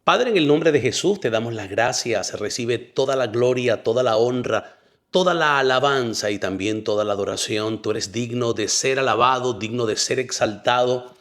Padre, en el nombre de Jesús te damos las gracias. Recibe toda la gloria, toda la honra, toda la alabanza y también toda la adoración. Tú eres digno de ser alabado, digno de ser exaltado.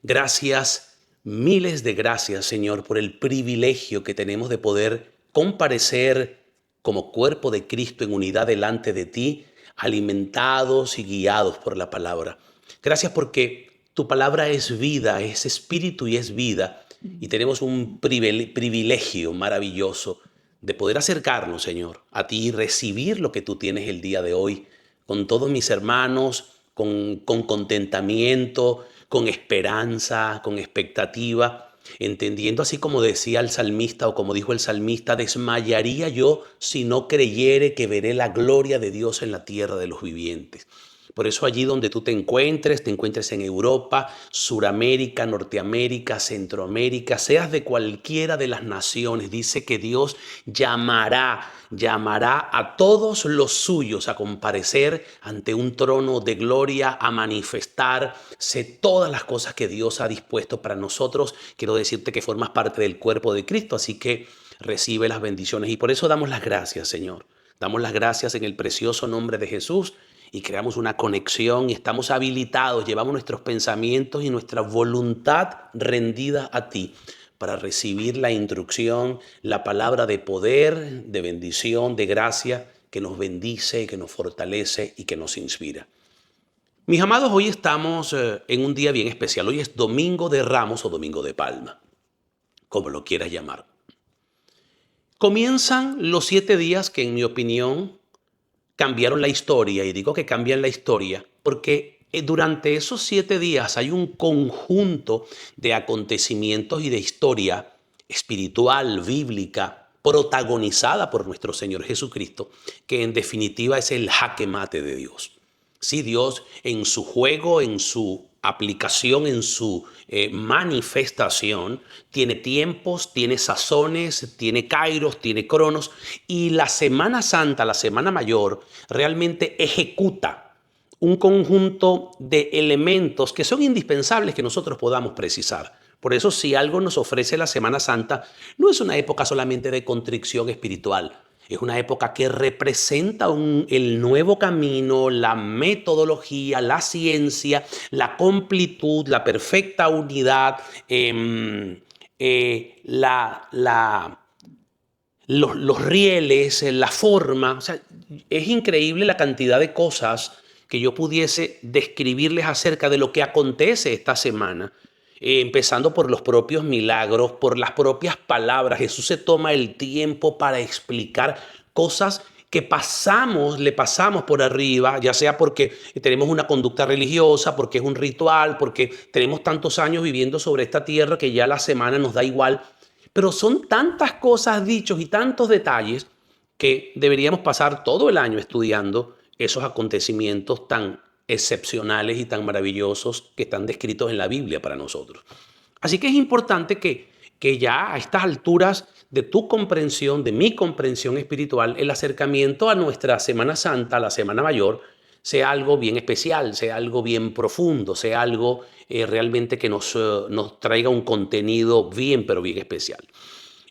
Gracias, miles de gracias, Señor, por el privilegio que tenemos de poder comparecer como cuerpo de Cristo en unidad delante de ti, alimentados y guiados por la palabra. Gracias porque tu palabra es vida, es espíritu y es vida. Y tenemos un privilegio maravilloso de poder acercarnos, Señor, a ti y recibir lo que tú tienes el día de hoy, con todos mis hermanos, con contentamiento, con esperanza, con expectativa, entendiendo así como decía el salmista o como dijo el salmista, desmayaría yo si no creyere que veré la gloria de Dios en la tierra de los vivientes. Por eso allí donde tú te encuentres en Europa, Suramérica, Norteamérica, Centroamérica, seas de cualquiera de las naciones, dice que Dios llamará a todos los suyos a comparecer ante un trono de gloria, a manifestarse todas las cosas que Dios ha dispuesto para nosotros. Quiero decirte que formas parte del cuerpo de Cristo, así que recibe las bendiciones. Y por eso damos las gracias, Señor. Damos las gracias en el precioso nombre de Jesús y creamos una conexión y estamos habilitados, llevamos nuestros pensamientos y nuestra voluntad rendida a ti para recibir la instrucción, la palabra de poder, de bendición, de gracia que nos bendice, que nos fortalece y que nos inspira. Mis amados, hoy estamos en un día bien especial. Hoy es Domingo de Ramos o Domingo de Palma, como lo quieras llamar. Comienzan los 7 días que, en mi opinión, cambiaron la historia, y digo que cambian la historia porque durante esos 7 días hay un conjunto de acontecimientos y de historia espiritual, bíblica, protagonizada por nuestro Señor Jesucristo, que en definitiva es el jaque mate de Dios. Sí, Dios en su juego, en su aplicación, en su manifestación, tiene tiempos, tiene sazones, tiene kairos, tiene cronos, y la Semana Santa, la Semana Mayor, realmente ejecuta un conjunto de elementos que son indispensables que nosotros podamos precisar. Por eso, si algo nos ofrece la Semana Santa, no es una época solamente de contrición espiritual. Es una época que representa el nuevo camino, la metodología, la ciencia, la completud, la perfecta unidad, los rieles, la forma. O sea, es increíble la cantidad de cosas que yo pudiese describirles acerca de lo que acontece esta semana, empezando por los propios milagros, por las propias palabras. Jesús se toma el tiempo para explicar cosas que le pasamos por arriba, ya sea porque tenemos una conducta religiosa, porque es un ritual, porque tenemos tantos años viviendo sobre esta tierra que ya la semana nos da igual. Pero son tantas cosas dichos y tantos detalles que deberíamos pasar todo el año estudiando esos acontecimientos tan excepcionales y tan maravillosos que están descritos en la Biblia para nosotros. Así que es importante que ya a estas alturas de tu comprensión, de mi comprensión espiritual, el acercamiento a nuestra Semana Santa, la Semana Mayor, sea algo bien especial, sea algo bien profundo, sea algo realmente que nos traiga un contenido bien, pero bien especial.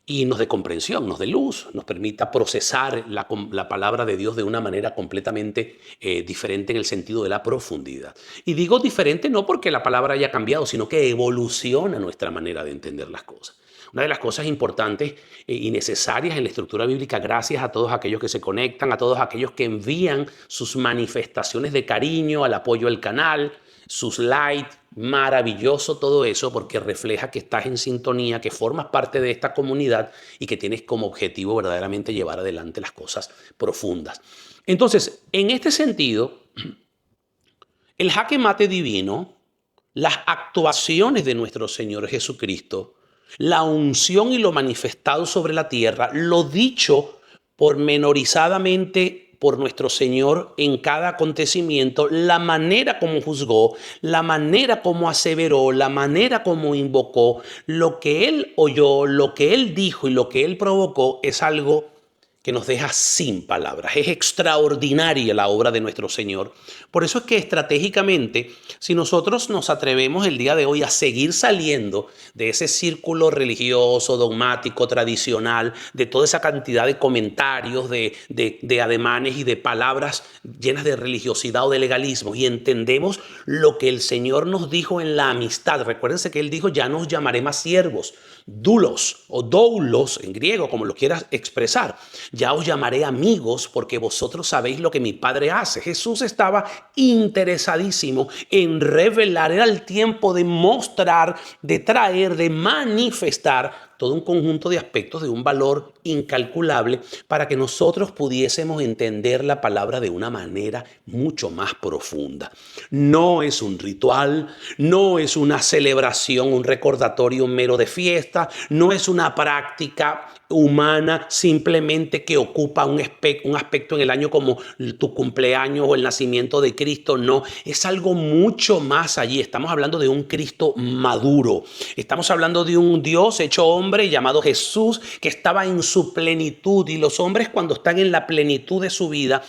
Y nos dé comprensión, nos dé luz, nos permita procesar la palabra de Dios de una manera completamente diferente en el sentido de la profundidad. Y digo diferente no porque la palabra haya cambiado, sino que evoluciona nuestra manera de entender las cosas. Una de las cosas importantes y necesarias en la estructura bíblica, gracias a todos aquellos que se conectan, a todos aquellos que envían sus manifestaciones de cariño al apoyo del canal, sus likes, maravilloso todo eso porque refleja que estás en sintonía, que formas parte de esta comunidad y que tienes como objetivo verdaderamente llevar adelante las cosas profundas. Entonces, en este sentido, el jaque mate divino, las actuaciones de nuestro Señor Jesucristo, la unción y lo manifestado sobre la tierra, lo dicho pormenorizadamente por nuestro Señor en cada acontecimiento, la manera como juzgó, la manera como aseveró, la manera como invocó, lo que Él oyó, lo que Él dijo y lo que Él provocó es algo que nos deja sin palabras. Es extraordinaria la obra de nuestro Señor. Por eso es que estratégicamente, si nosotros nos atrevemos el día de hoy a seguir saliendo de ese círculo religioso, dogmático, tradicional, de toda esa cantidad de comentarios, de ademanes y de palabras llenas de religiosidad o de legalismo, y entendemos lo que el Señor nos dijo en la amistad. Recuérdense que Él dijo: ya no os llamaré más siervos, doulos o doulos en griego, como lo quieras expresar. Ya os llamaré amigos, porque vosotros sabéis lo que mi Padre hace. Jesús estaba interesadísimo en revelar. Era el tiempo de mostrar, de traer, de manifestar todo un conjunto de aspectos de un valor incalculable para que nosotros pudiésemos entender la palabra de una manera mucho más profunda. No es un ritual, no es una celebración, un recordatorio mero de fiesta, no es una práctica humana simplemente que ocupa un aspecto en el año como tu cumpleaños o el nacimiento de Cristo. No, es algo mucho más allí. Estamos hablando de un Cristo maduro. Estamos hablando de un Dios hecho hombre llamado Jesús, que estaba en su plenitud. Y los hombres, cuando están en la plenitud de su vida,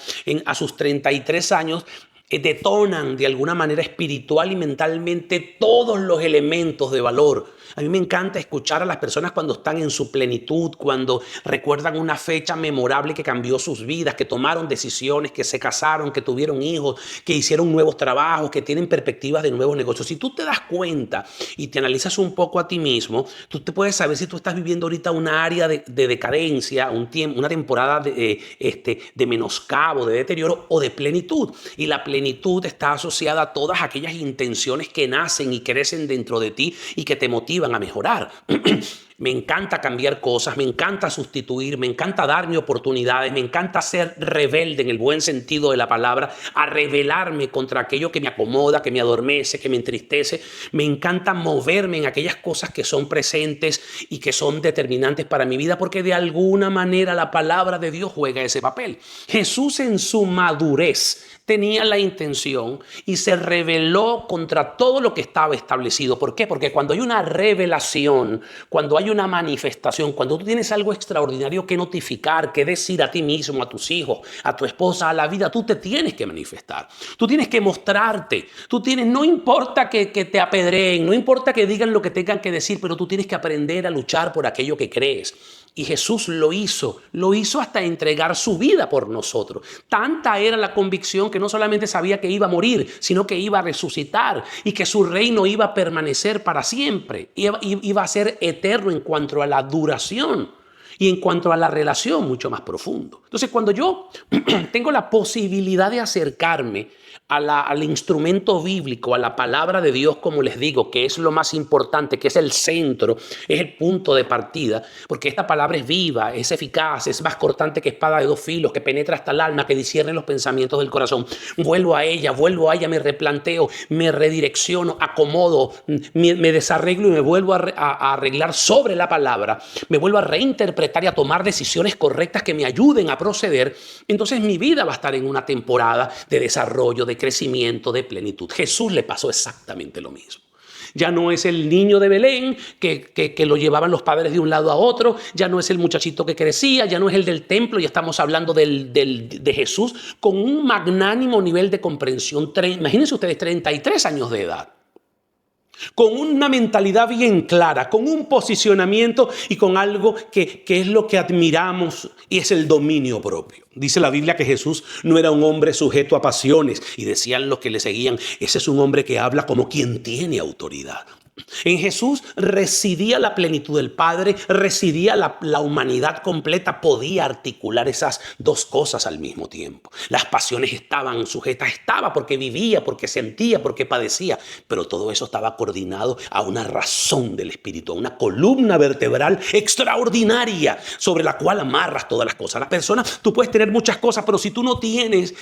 a sus 33 años, detonan de alguna manera espiritual y mentalmente todos los elementos de valor. A mí me encanta escuchar a las personas cuando están en su plenitud, cuando recuerdan una fecha memorable que cambió sus vidas, que tomaron decisiones, que se casaron, que tuvieron hijos, que hicieron nuevos trabajos, que tienen perspectivas de nuevos negocios. Si tú te das cuenta y te analizas un poco a ti mismo, tú te puedes saber si tú estás viviendo ahorita una área de decadencia, una temporada de menoscabo, de deterioro o de plenitud. Y la plenitud está asociada a todas aquellas intenciones que nacen y crecen dentro de ti y que te motivan a mejorar. Me encanta cambiar cosas, me encanta sustituir, me encanta darme oportunidades, me encanta ser rebelde en el buen sentido de la palabra, a rebelarme contra aquello que me acomoda, que me adormece, que me entristece. Me encanta moverme en aquellas cosas que son presentes y que son determinantes para mi vida, porque de alguna manera la palabra de Dios juega ese papel. Jesús, en su madurez, tenía la intención y se rebeló contra todo lo que estaba establecido. ¿Por qué? Porque cuando hay una revelación, cuando hay una manifestación, cuando tú tienes algo extraordinario que notificar, que decir a ti mismo, a tus hijos, a tu esposa, a la vida, tú te tienes que manifestar. Tú tienes que mostrarte. No importa que te apedreen, no importa que digan lo que tengan que decir, pero tú tienes que aprender a luchar por aquello que crees. Y Jesús lo hizo hasta entregar su vida por nosotros. Tanta era la convicción que no solamente sabía que iba a morir, sino que iba a resucitar y que su reino iba a permanecer para siempre. Iba a ser eterno en cuanto a la duración y en cuanto a la relación mucho más profundo. Entonces, cuando yo tengo la posibilidad de acercarme al instrumento bíblico, a la palabra de Dios, como les digo, que es lo más importante, que es el centro, es el punto de partida, porque esta palabra es viva, es eficaz, es más cortante que espada de dos filos, que penetra hasta el alma, que discierne los pensamientos del corazón. Vuelvo a ella, me replanteo, me redirecciono, acomodo, me desarreglo y me vuelvo a arreglar sobre la palabra, me vuelvo a reinterpretar y a tomar decisiones correctas que me ayuden a proceder. Entonces mi vida va a estar en una temporada de desarrollo, de crecimiento, de plenitud. Jesús le pasó exactamente lo mismo. Ya no es el niño de Belén que lo llevaban los padres de un lado a otro, ya no es el muchachito que crecía, ya no es el del templo, ya estamos hablando de Jesús con un magnánimo nivel de comprensión. Imagínense ustedes, 33 años de edad, con una mentalidad bien clara, con un posicionamiento y con algo que es lo que admiramos, y es el dominio propio. Dice la Biblia que Jesús no era un hombre sujeto a pasiones, y decían los que le seguían: ese es un hombre que habla como quien tiene autoridad. En Jesús residía la plenitud del Padre, residía la humanidad completa, podía articular esas dos cosas al mismo tiempo. Las pasiones estaban sujetas, estaba porque vivía, porque sentía, porque padecía, pero todo eso estaba coordinado a una razón del Espíritu, a una columna vertebral extraordinaria sobre la cual amarras todas las cosas. La persona, tú puedes tener muchas cosas, pero si tú no tienes,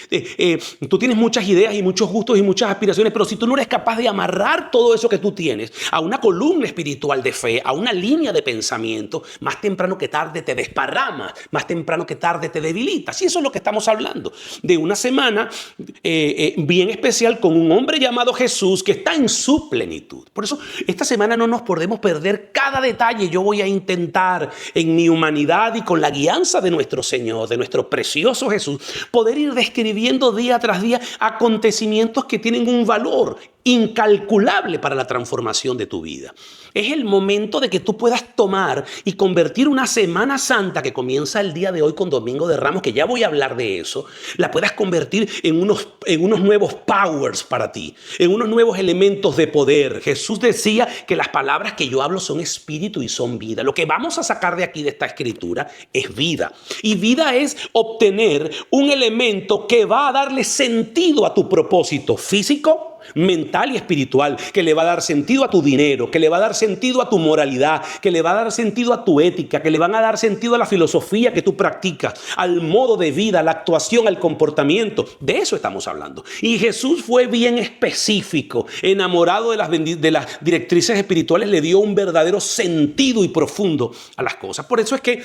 tú tienes muchas ideas y muchos gustos y muchas aspiraciones, pero si tú no eres capaz de amarrar todo eso que tú tienes a una columna espiritual de fe, a una línea de pensamiento, más temprano que tarde te desparramas, más temprano que tarde te debilitas. Y eso es lo que estamos hablando, de una semana bien especial con un hombre llamado Jesús que está en su plenitud. Por eso esta semana no nos podemos perder cada detalle. Yo voy a intentar en mi humanidad y con la guianza de nuestro Señor, de nuestro precioso Jesús, poder ir describiendo día tras día acontecimientos que tienen un valor incalculable para la transformación de tu vida. Es el momento de que tú puedas tomar y convertir una Semana Santa que comienza el día de hoy con Domingo de Ramos, que ya voy a hablar de eso, la puedas convertir en unos nuevos powers para ti, en unos nuevos elementos de poder. Jesús decía que las palabras que yo hablo son espíritu y son vida. Lo que vamos a sacar de aquí, de esta escritura, es vida. Y vida es obtener un elemento que va a darle sentido a tu propósito físico, mental y espiritual, que le va a dar sentido a tu dinero, que le va a dar sentido a tu moralidad, que le va a dar sentido a tu ética, que le van a dar sentido a la filosofía que tú practicas, al modo de vida, a la actuación, al comportamiento. De eso estamos hablando. Y Jesús fue bien específico, enamorado de las directrices espirituales, le dio un verdadero sentido y profundo a las cosas. Por eso es que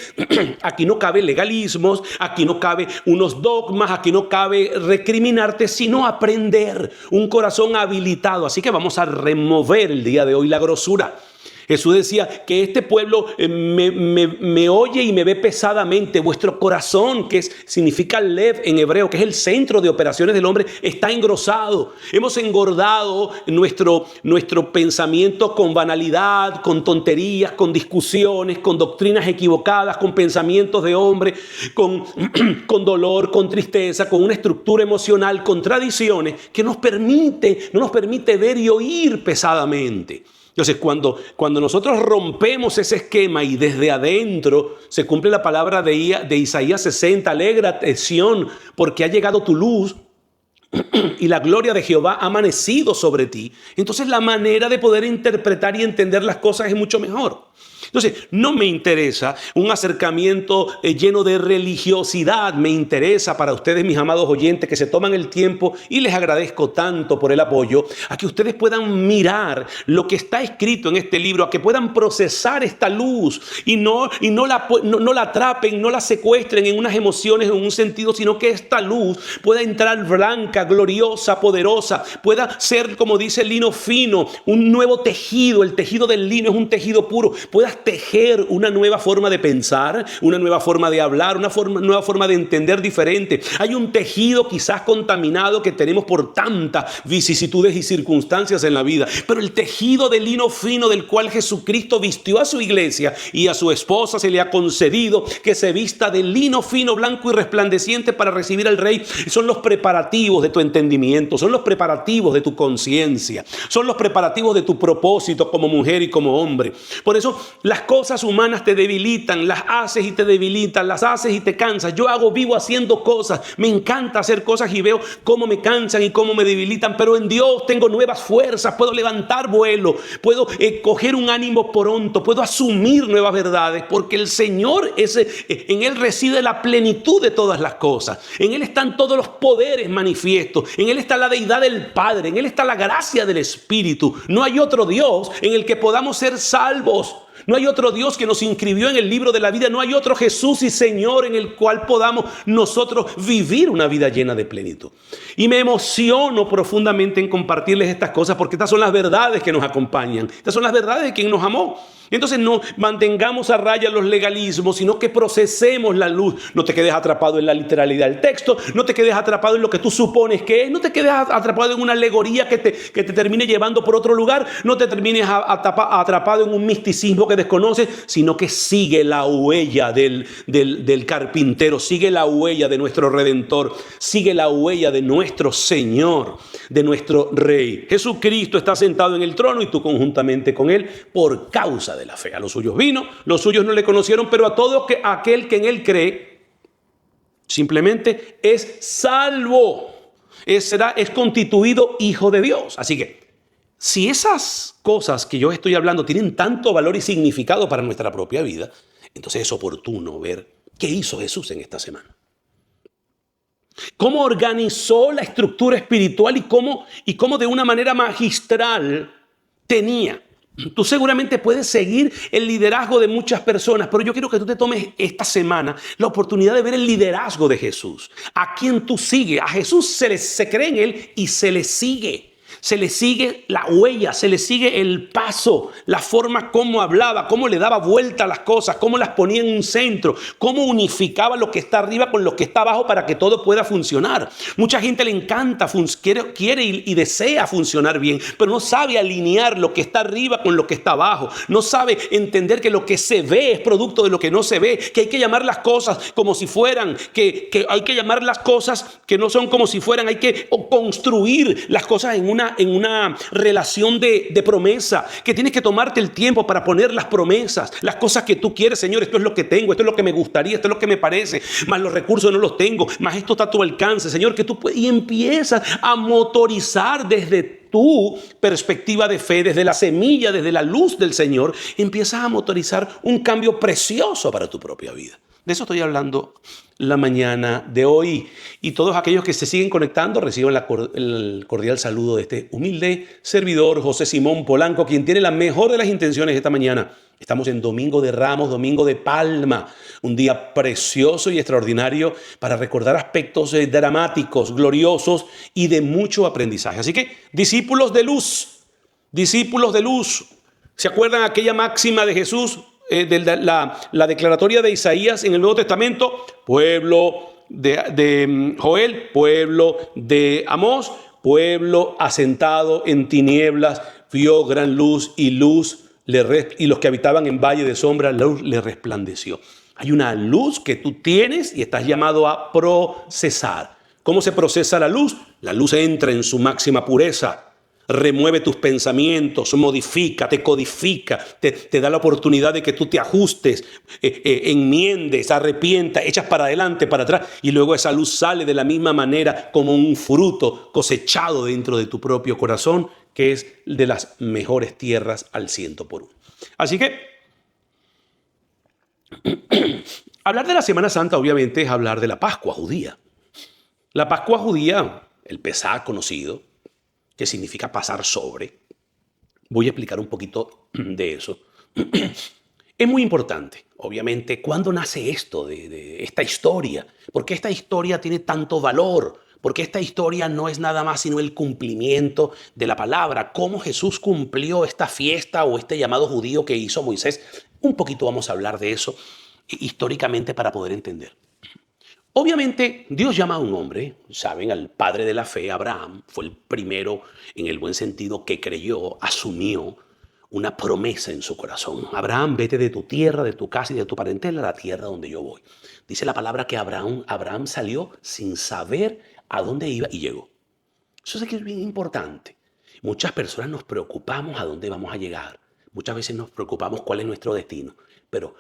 aquí no cabe legalismos, aquí no cabe unos dogmas, aquí no cabe recriminarte, sino aprender, un corazón habilitado. Así que vamos a remover el día de hoy la grosura. Jesús decía que este pueblo me oye y me ve pesadamente. Vuestro corazón, que significa lev en hebreo, que es el centro de operaciones del hombre, está engrosado. Hemos engordado nuestro pensamiento con banalidad, con tonterías, con discusiones, con doctrinas equivocadas, con pensamientos de hombre, con dolor, con tristeza, con una estructura emocional, con tradiciones que no nos permite ver y oír pesadamente. Entonces, cuando nosotros rompemos ese esquema y desde adentro se cumple la palabra de Isaías 60, alégrate, Sión, porque ha llegado tu luz y la gloria de Jehová ha amanecido sobre ti. Entonces la manera de poder interpretar y entender las cosas es mucho mejor. Entonces, no me interesa un acercamiento lleno de religiosidad. Me interesa para ustedes, mis amados oyentes, que se toman el tiempo, y les agradezco tanto por el apoyo, a que ustedes puedan mirar lo que está escrito en este libro, a que puedan procesar esta luz y no la atrapen, no la secuestren en unas emociones, en un sentido, sino que esta luz pueda entrar blanca, gloriosa, poderosa, pueda ser, como dice el lino fino, un nuevo tejido. El tejido del lino es un tejido puro. Puedas tejer una nueva forma de pensar, una nueva forma de hablar, nueva forma de entender diferente. Hay un tejido quizás contaminado que tenemos por tantas vicisitudes y circunstancias en la vida, pero el tejido de lino fino del cual Jesucristo vistió a su iglesia y a su esposa se le ha concedido que se vista de lino fino, blanco y resplandeciente para recibir al Rey. Son los preparativos de tu entendimiento, son los preparativos de tu conciencia, son los preparativos de tu propósito como mujer y como hombre. Por eso las cosas humanas te debilitan, las haces y te debilitan, las haces y te cansas. Yo vivo haciendo cosas, me encanta hacer cosas y veo cómo me cansan y cómo me debilitan, pero en Dios tengo nuevas fuerzas, puedo levantar vuelo, puedo coger un ánimo pronto, puedo asumir nuevas verdades, porque el Señor, en Él reside la plenitud de todas las cosas, en Él están todos los poderes manifiestos, en Él está la deidad del Padre, en Él está la gracia del Espíritu. No hay otro Dios en el que podamos ser salvos. No hay otro Dios que nos inscribió en el libro de la vida. No hay otro Jesús y Señor en el cual podamos nosotros vivir una vida llena de plenitud. Y me emociono profundamente en compartirles estas cosas, porque estas son las verdades que nos acompañan. Estas son las verdades de quien nos amó. Entonces no mantengamos a raya los legalismos, sino que procesemos la luz. No te quedes atrapado en la literalidad del texto, no te quedes atrapado en lo que tú supones que es, no te quedes atrapado en una alegoría que te termine llevando por otro lugar, no te termines atrapado en un misticismo que desconoces, sino que sigue la huella del carpintero, sigue la huella de nuestro Redentor, sigue la huella de nuestro Señor, de nuestro Rey. Jesucristo está sentado en el trono y tú conjuntamente con Él por causa de la fe. A los suyos vino, los suyos no le conocieron, pero a todo aquel que en Él cree, simplemente es salvo. Es constituido hijo de Dios. Así que, si esas cosas que yo estoy hablando tienen tanto valor y significado para nuestra propia vida, entonces es oportuno ver qué hizo Jesús en esta semana. Cómo organizó la estructura espiritual y cómo de una manera magistral tenía Tú seguramente puedes seguir el liderazgo de muchas personas, pero yo quiero que tú te tomes esta semana la oportunidad de ver el liderazgo de Jesús. A quien tú sigues. A Jesús se cree en él y se le sigue. Se le sigue la huella, se le sigue el paso, la forma como hablaba, cómo le daba vuelta a las cosas, cómo las ponía en un centro, cómo unificaba lo que está arriba con lo que está abajo para que todo pueda funcionar. Mucha gente le encanta, quiere y desea funcionar bien, pero no sabe alinear lo que está arriba con lo que está abajo. No sabe entender que lo que se ve es producto de lo que no se ve, que hay que llamar las cosas como si fueran, que hay que llamar las cosas que no son como si fueran, hay que construir las cosas en una relación de promesa, que tienes que tomarte el tiempo para poner las promesas, las cosas que tú quieres. Señor, esto es lo que tengo, esto es lo que me gustaría, esto es lo que me parece, más los recursos no los tengo, más esto está a tu alcance, Señor, que tú puedes, y empiezas a motorizar desde tu perspectiva de fe, desde la semilla, desde la luz del Señor, empiezas a motorizar un cambio precioso para tu propia vida. De eso estoy hablando la mañana de hoy. Y todos aquellos que se siguen conectando reciban el cordial saludo de este humilde servidor, José Simón Polanco, quien tiene la mejor de las intenciones esta mañana. Estamos en Domingo de Ramos, Domingo de Palma, un día precioso y extraordinario para recordar aspectos dramáticos, gloriosos y de mucho aprendizaje. Así que, discípulos de luz, ¿se acuerdan aquella máxima de Jesús? La declaratoria de Isaías en el Nuevo Testamento, pueblo de Joel, pueblo de Amós, pueblo asentado en tinieblas, vio gran luz y los que habitaban en valle de sombra, la luz le resplandeció. Hay una luz que tú tienes y estás llamado a procesar. ¿Cómo se procesa la luz? La luz entra en su máxima pureza. Remueve tus pensamientos, modifica, te codifica, te da la oportunidad de que tú te ajustes, enmiendes, arrepientas, echas para adelante, para atrás, y luego esa luz sale de la misma manera como un fruto cosechado dentro de tu propio corazón, que es de las mejores tierras al 100%. Así que hablar de la Semana Santa obviamente es hablar de la Pascua judía. La Pascua judía, el Pesaj conocido, que significa pasar sobre. Voy a explicar un poquito de eso. Es muy importante, obviamente, ¿cuándo nace esto de esta historia? ¿Por qué esta historia tiene tanto valor? Porque esta historia no es nada más sino el cumplimiento de la palabra. ¿Cómo Jesús cumplió esta fiesta o este llamado judío que hizo Moisés? Un poquito vamos a hablar de eso históricamente para poder entender. Obviamente, Dios llama a un hombre, saben, al padre de la fe, Abraham, fue el primero en el buen sentido que creyó, asumió una promesa en su corazón. Abraham, vete de tu tierra, de tu casa y de tu parentela a la tierra donde yo voy. Dice la palabra que Abraham salió sin saber a dónde iba y llegó. Eso es que es bien importante. Muchas personas nos preocupamos a dónde vamos a llegar. Muchas veces nos preocupamos cuál es nuestro destino. Pero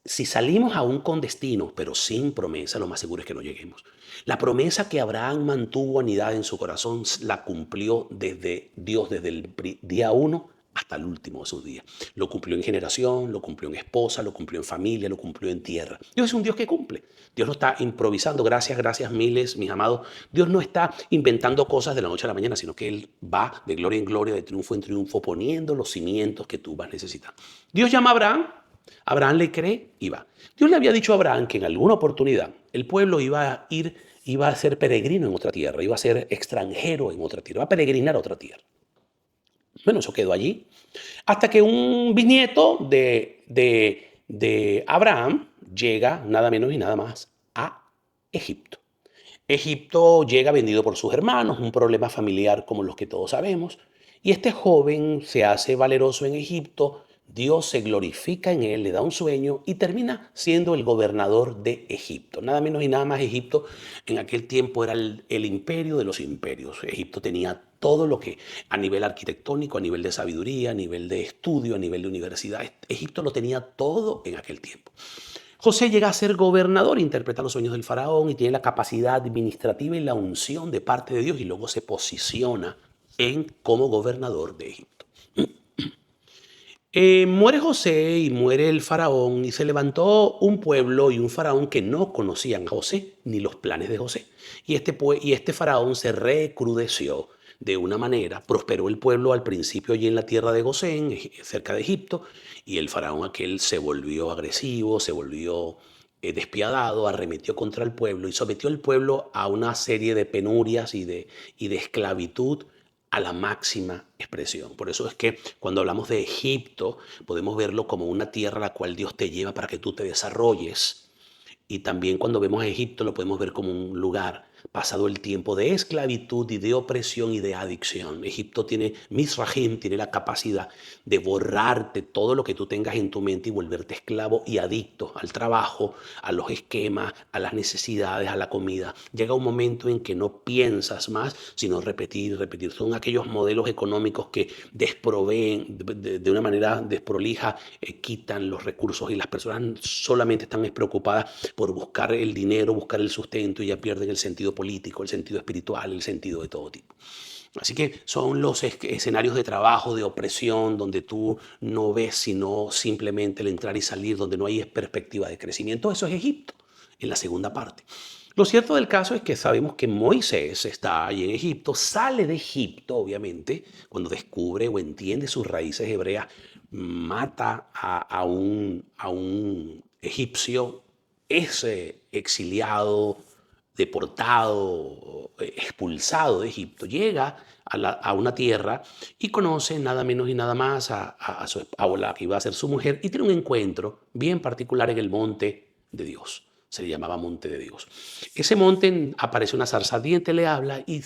si salimos aún con destino, pero sin promesa, lo más seguro es que no lleguemos. La promesa que Abraham mantuvo anidada en su corazón la cumplió Dios desde el día 1 hasta el último de sus días. Lo cumplió en generación, lo cumplió en esposa, lo cumplió en familia, lo cumplió en tierra. Dios es un Dios que cumple. Dios no está improvisando. Gracias miles, mis amados. Dios no está inventando cosas de la noche a la mañana, sino que Él va de gloria en gloria, de triunfo en triunfo, poniendo los cimientos que tú vas a necesitar. Dios llama a Abraham. Abraham le cree y va. Dios le había dicho a Abraham que en alguna oportunidad el pueblo iba a ser peregrino en otra tierra, iba a ser extranjero en otra tierra, iba a peregrinar a otra tierra. Bueno, eso quedó allí. Hasta que un bisnieto de Abraham llega nada menos y nada más a Egipto. Egipto llega vendido por sus hermanos, un problema familiar como los que todos sabemos. Y este joven se hace valeroso en Egipto. Dios se glorifica en él, le da un sueño y termina siendo el gobernador de Egipto. Nada menos y nada más Egipto en aquel tiempo era el imperio de los imperios. Egipto tenía todo lo que a nivel arquitectónico, a nivel de sabiduría, a nivel de estudio, a nivel de universidad. Egipto lo tenía todo en aquel tiempo. José llega a ser gobernador, interpreta los sueños del faraón y tiene la capacidad administrativa y la unción de parte de Dios y luego se posiciona como gobernador de Egipto. Muere José y muere el faraón y se levantó un pueblo y un faraón que no conocían a José ni los planes de José. Y este faraón se recrudeció de una manera. Prosperó el pueblo al principio allí en la tierra de Gosén, cerca de Egipto, y el faraón aquel se volvió agresivo, se volvió despiadado, arremetió contra el pueblo y sometió al pueblo a una serie de penurias y de esclavitud a la máxima expresión. Por eso es que cuando hablamos de Egipto, podemos verlo como una tierra a la cual Dios te lleva para que tú te desarrolles. Y también cuando vemos a Egipto lo podemos ver como un lugar pasado el tiempo de esclavitud y de opresión y de adicción. Egipto tiene, Misrahim tiene la capacidad de borrarte todo lo que tú tengas en tu mente y volverte esclavo y adicto al trabajo, a los esquemas, a las necesidades, a la comida. Llega un momento en que no piensas más, sino repetir, repetir. Son aquellos modelos económicos que desproveen de una manera desprolija, quitan los recursos y las personas solamente están preocupadas por buscar el dinero, buscar el sustento y ya pierden el sentido político, el sentido espiritual, el sentido de todo tipo. Así que son los escenarios de trabajo, de opresión, donde tú no ves sino simplemente el entrar y salir, donde no hay perspectiva de crecimiento. Eso es Egipto, en la segunda parte. Lo cierto del caso es que sabemos que Moisés está allí en Egipto, sale de Egipto, obviamente, cuando descubre o entiende sus raíces hebreas, mata a un egipcio, es exiliado, deportado, expulsado de Egipto, llega a una tierra y conoce nada menos y nada más a la que iba a ser su mujer y tiene un encuentro bien particular en el monte de Dios. Se le llamaba monte de Dios. Ese monte aparece una zarza ardiente, le habla y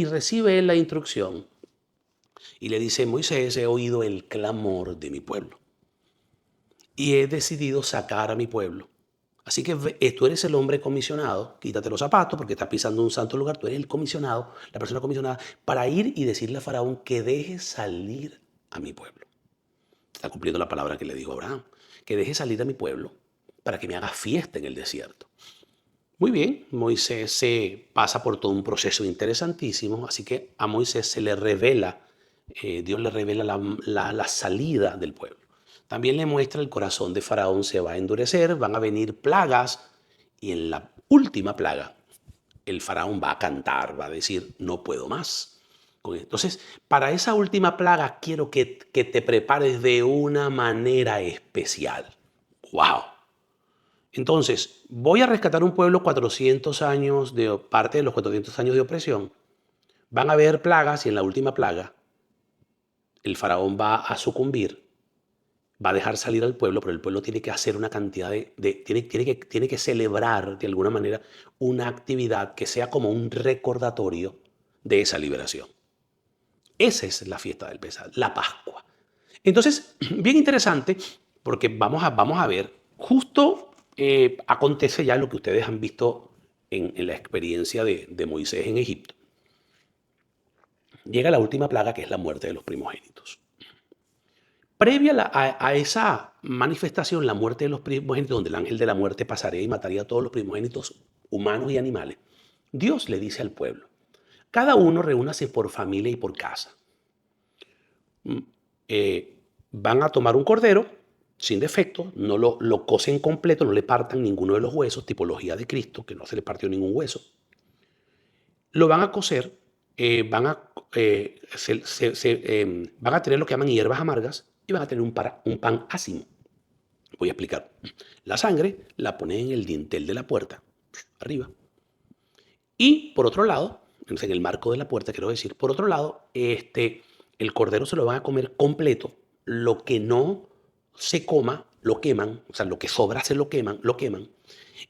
recibe él la instrucción y le dice: Moisés, he oído el clamor de mi pueblo y he decidido sacar a mi pueblo. Así que tú eres el hombre comisionado, quítate los zapatos porque estás pisando un santo lugar, tú eres el comisionado, la persona comisionada, para ir y decirle a Faraón que deje salir a mi pueblo. Está cumpliendo la palabra que le dijo Abraham, que deje salir a mi pueblo para que me haga fiesta en el desierto. Muy bien, Moisés se pasa por todo un proceso interesantísimo, así que a Moisés se le revela, Dios le revela la salida del pueblo. También le muestra el corazón de Faraón se va a endurecer, van a venir plagas y en la última plaga el Faraón va a cantar, va a decir: no puedo más. Entonces, para esa última plaga quiero que te prepares de una manera especial. ¡Wow! Entonces, voy a rescatar un pueblo 400 años de parte de los 400 años de opresión. Van a haber plagas y en la última plaga el faraón va a sucumbir, va a dejar salir al pueblo, pero el pueblo tiene que hacer una cantidad tiene que celebrar de alguna manera una actividad que sea como un recordatorio de esa liberación. Esa es la fiesta del Pesaj, la Pascua. Entonces, bien interesante, porque vamos a ver, justo acontece ya lo que ustedes han visto en la experiencia de Moisés en Egipto. Llega la última plaga, que es la muerte de los primogénitos. Previa a esa manifestación, la muerte de los primogénitos, donde el ángel de la muerte pasaría y mataría a todos los primogénitos humanos y animales, Dios le dice al pueblo: cada uno reúnase por familia y por casa. Van a tomar un cordero sin defecto, no lo cocen completo, no le partan ninguno de los huesos, tipología de Cristo, que no se le partió ningún hueso. Lo van a cocer, van a tener lo que llaman hierbas amargas y van a tener un pan ácimo. Voy a explicar. La sangre la ponen en el dintel de la puerta, arriba. Y por otro lado, en el marco de la puerta, quiero decir, por otro lado, el cordero se lo van a comer completo. Lo que no se coma, lo queman. O sea, lo que sobra se lo queman.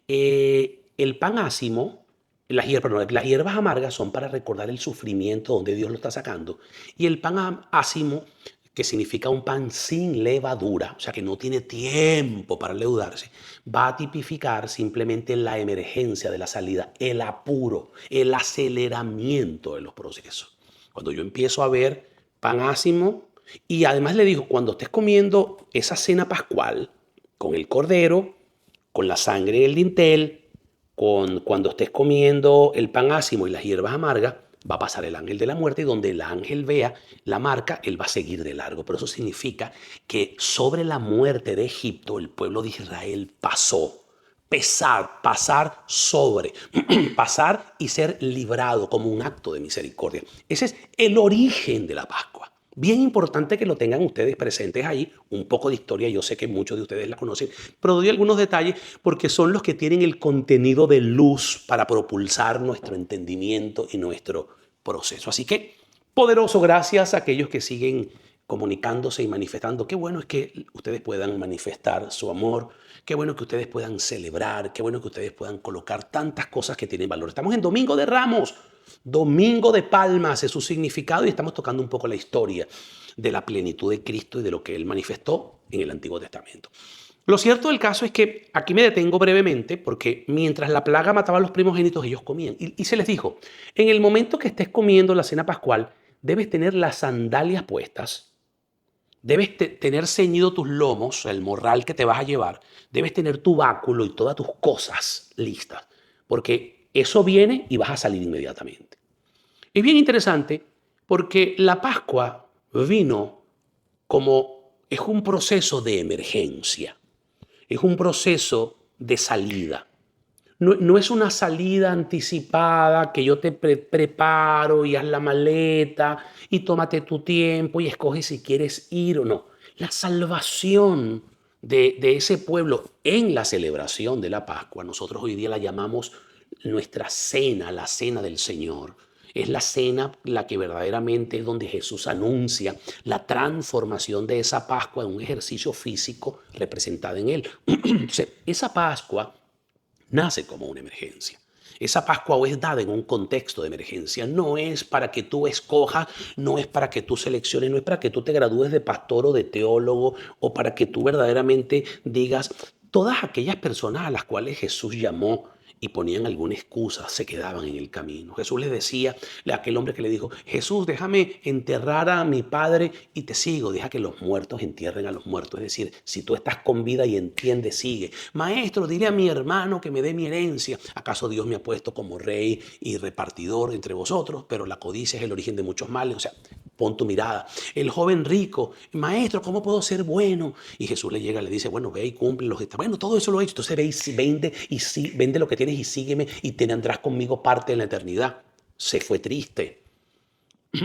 El pan ácimo, las hierbas amargas son para recordar el sufrimiento donde Dios lo está sacando. Y el pan ácimo, que significa un pan sin levadura, o sea, que no tiene tiempo para leudarse, va a tipificar simplemente la emergencia de la salida, el apuro, el aceleramiento de los procesos. Cuando yo empiezo a ver pan ácimo, y además le digo, cuando estés comiendo esa cena pascual, con el cordero, con la sangre en el dintel, cuando estés comiendo el pan ácimo y las hierbas amargas, va a pasar el ángel de la muerte y donde el ángel vea la marca, él va a seguir de largo. Pero eso significa que sobre la muerte de Egipto, el pueblo de Israel pasó pesar, pasar sobre, pasar y ser librado como un acto de misericordia. Ese es el origen de la Pascua. Bien importante que lo tengan ustedes presentes ahí. Un poco de historia, yo sé que muchos de ustedes la conocen, pero doy algunos detalles porque son los que tienen el contenido de luz para propulsar nuestro entendimiento y nuestro proceso. Así que, poderoso, gracias a aquellos que siguen comunicándose y manifestando. Qué bueno es que ustedes puedan manifestar su amor, qué bueno que ustedes puedan celebrar, qué bueno que ustedes puedan colocar tantas cosas que tienen valor. Estamos en Domingo de Ramos, Domingo de Palmas es su significado y estamos tocando un poco la historia de la plenitud de Cristo y de lo que Él manifestó en el Antiguo Testamento. Lo cierto del caso es que aquí me detengo brevemente porque mientras la plaga mataba a los primogénitos, ellos comían. Y se les dijo, en el momento que estés comiendo la cena pascual, debes tener las sandalias puestas. Debes tener ceñido tus lomos, el morral que te vas a llevar. Debes tener tu báculo y todas tus cosas listas, porque eso viene y vas a salir inmediatamente. Es bien interesante porque la Pascua vino como es un proceso de emergencia, es un proceso de salida. No es una salida anticipada que yo te preparo y haz la maleta y tómate tu tiempo y escoge si quieres ir o no. La salvación de ese pueblo en la celebración de la Pascua, nosotros hoy día la llamamos nuestra cena, la cena del Señor. Es la cena la que verdaderamente es donde Jesús anuncia la transformación de esa Pascua en un ejercicio físico representado en él. Entonces, esa Pascua nace como una emergencia. Esa Pascua es dada en un contexto de emergencia. No es para que tú escojas, no es para que tú selecciones, no es para que tú te gradúes de pastor o de teólogo o para que tú verdaderamente digas, todas aquellas personas a las cuales Jesús llamó y ponían alguna excusa, se quedaban en el camino. Jesús les decía a aquel hombre que le dijo, Jesús, déjame enterrar a mi padre y te sigo. Deja que los muertos entierren a los muertos. Es decir, si tú estás con vida y entiendes, sigue. Maestro, dile a mi hermano que me dé mi herencia. ¿Acaso Dios me ha puesto como rey y repartidor entre vosotros? Pero la codicia es el origen de muchos males. O sea, pon tu mirada. El joven rico, maestro, ¿cómo puedo ser bueno? Y Jesús le llega y le dice, bueno, ve y cumple los estados. Bueno, todo eso lo he hecho. Entonces ve y vende lo que tienes y sígueme y tendrás conmigo parte en la eternidad. Se fue triste.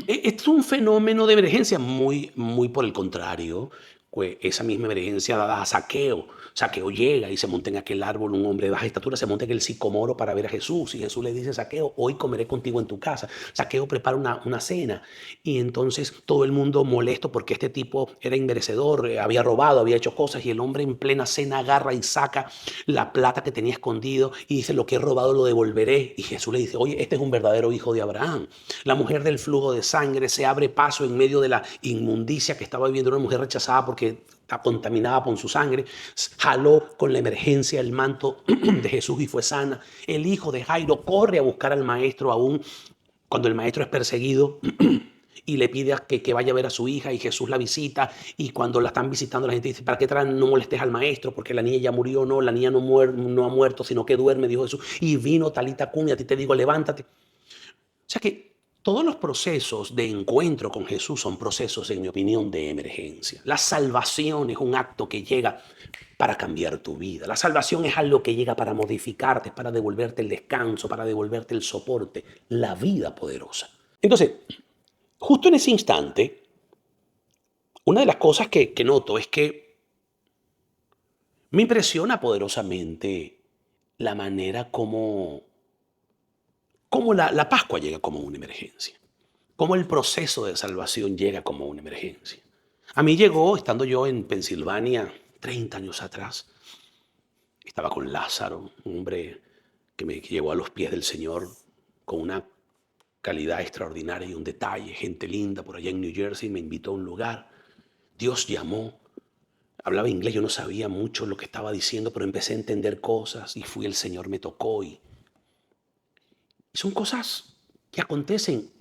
Esto es un fenómeno de emergencia, muy por el contrario. Pues esa misma emergencia dada a Zaqueo. Zaqueo llega y se monta en aquel árbol un hombre de baja estatura, se monta en el sicomoro para ver a Jesús. Y Jesús le dice, Zaqueo, hoy comeré contigo en tu casa. Zaqueo prepara una cena. Y entonces todo el mundo molesto porque este tipo era inmerecedor, había robado, había hecho cosas. Y el hombre en plena cena agarra y saca la plata que tenía escondido y dice, lo que he robado lo devolveré. Y Jesús le dice, oye, este es un verdadero hijo de Abraham. La mujer del flujo de sangre se abre paso en medio de la inmundicia que estaba viviendo una mujer rechazada porque está contaminada con su sangre. Jaló con la emergencia el manto de Jesús y fue sana. El hijo de Jairo corre a buscar al maestro aún cuando el maestro es perseguido y le pide que vaya a ver a su hija y Jesús la visita y cuando la están visitando la gente dice, ¿para qué traen? No molestes al maestro porque la niña ya murió. No, la niña no ha muerto sino que duerme, dijo Jesús. Y vino Talita Cumi, a ti te digo, levántate. O sea que todos los procesos de encuentro con Jesús son procesos, en mi opinión, de emergencia. La salvación es un acto que llega para cambiar tu vida. La salvación es algo que llega para modificarte, para devolverte el descanso, para devolverte el soporte, la vida poderosa. Entonces, justo en ese instante, una de las cosas que noto es que me impresiona poderosamente la manera como la Pascua llega como una emergencia. Cómo el proceso de salvación llega como una emergencia. A mí llegó, estando yo en Pensilvania 30 años atrás, estaba con Lázaro, un hombre que me llevó a los pies del Señor con una calidad extraordinaria y un detalle, gente linda por allá en New Jersey, me invitó a un lugar. Dios llamó, hablaba inglés, yo no sabía mucho lo que estaba diciendo, pero empecé a entender cosas y fui, el Señor me tocó y son cosas que acontecen,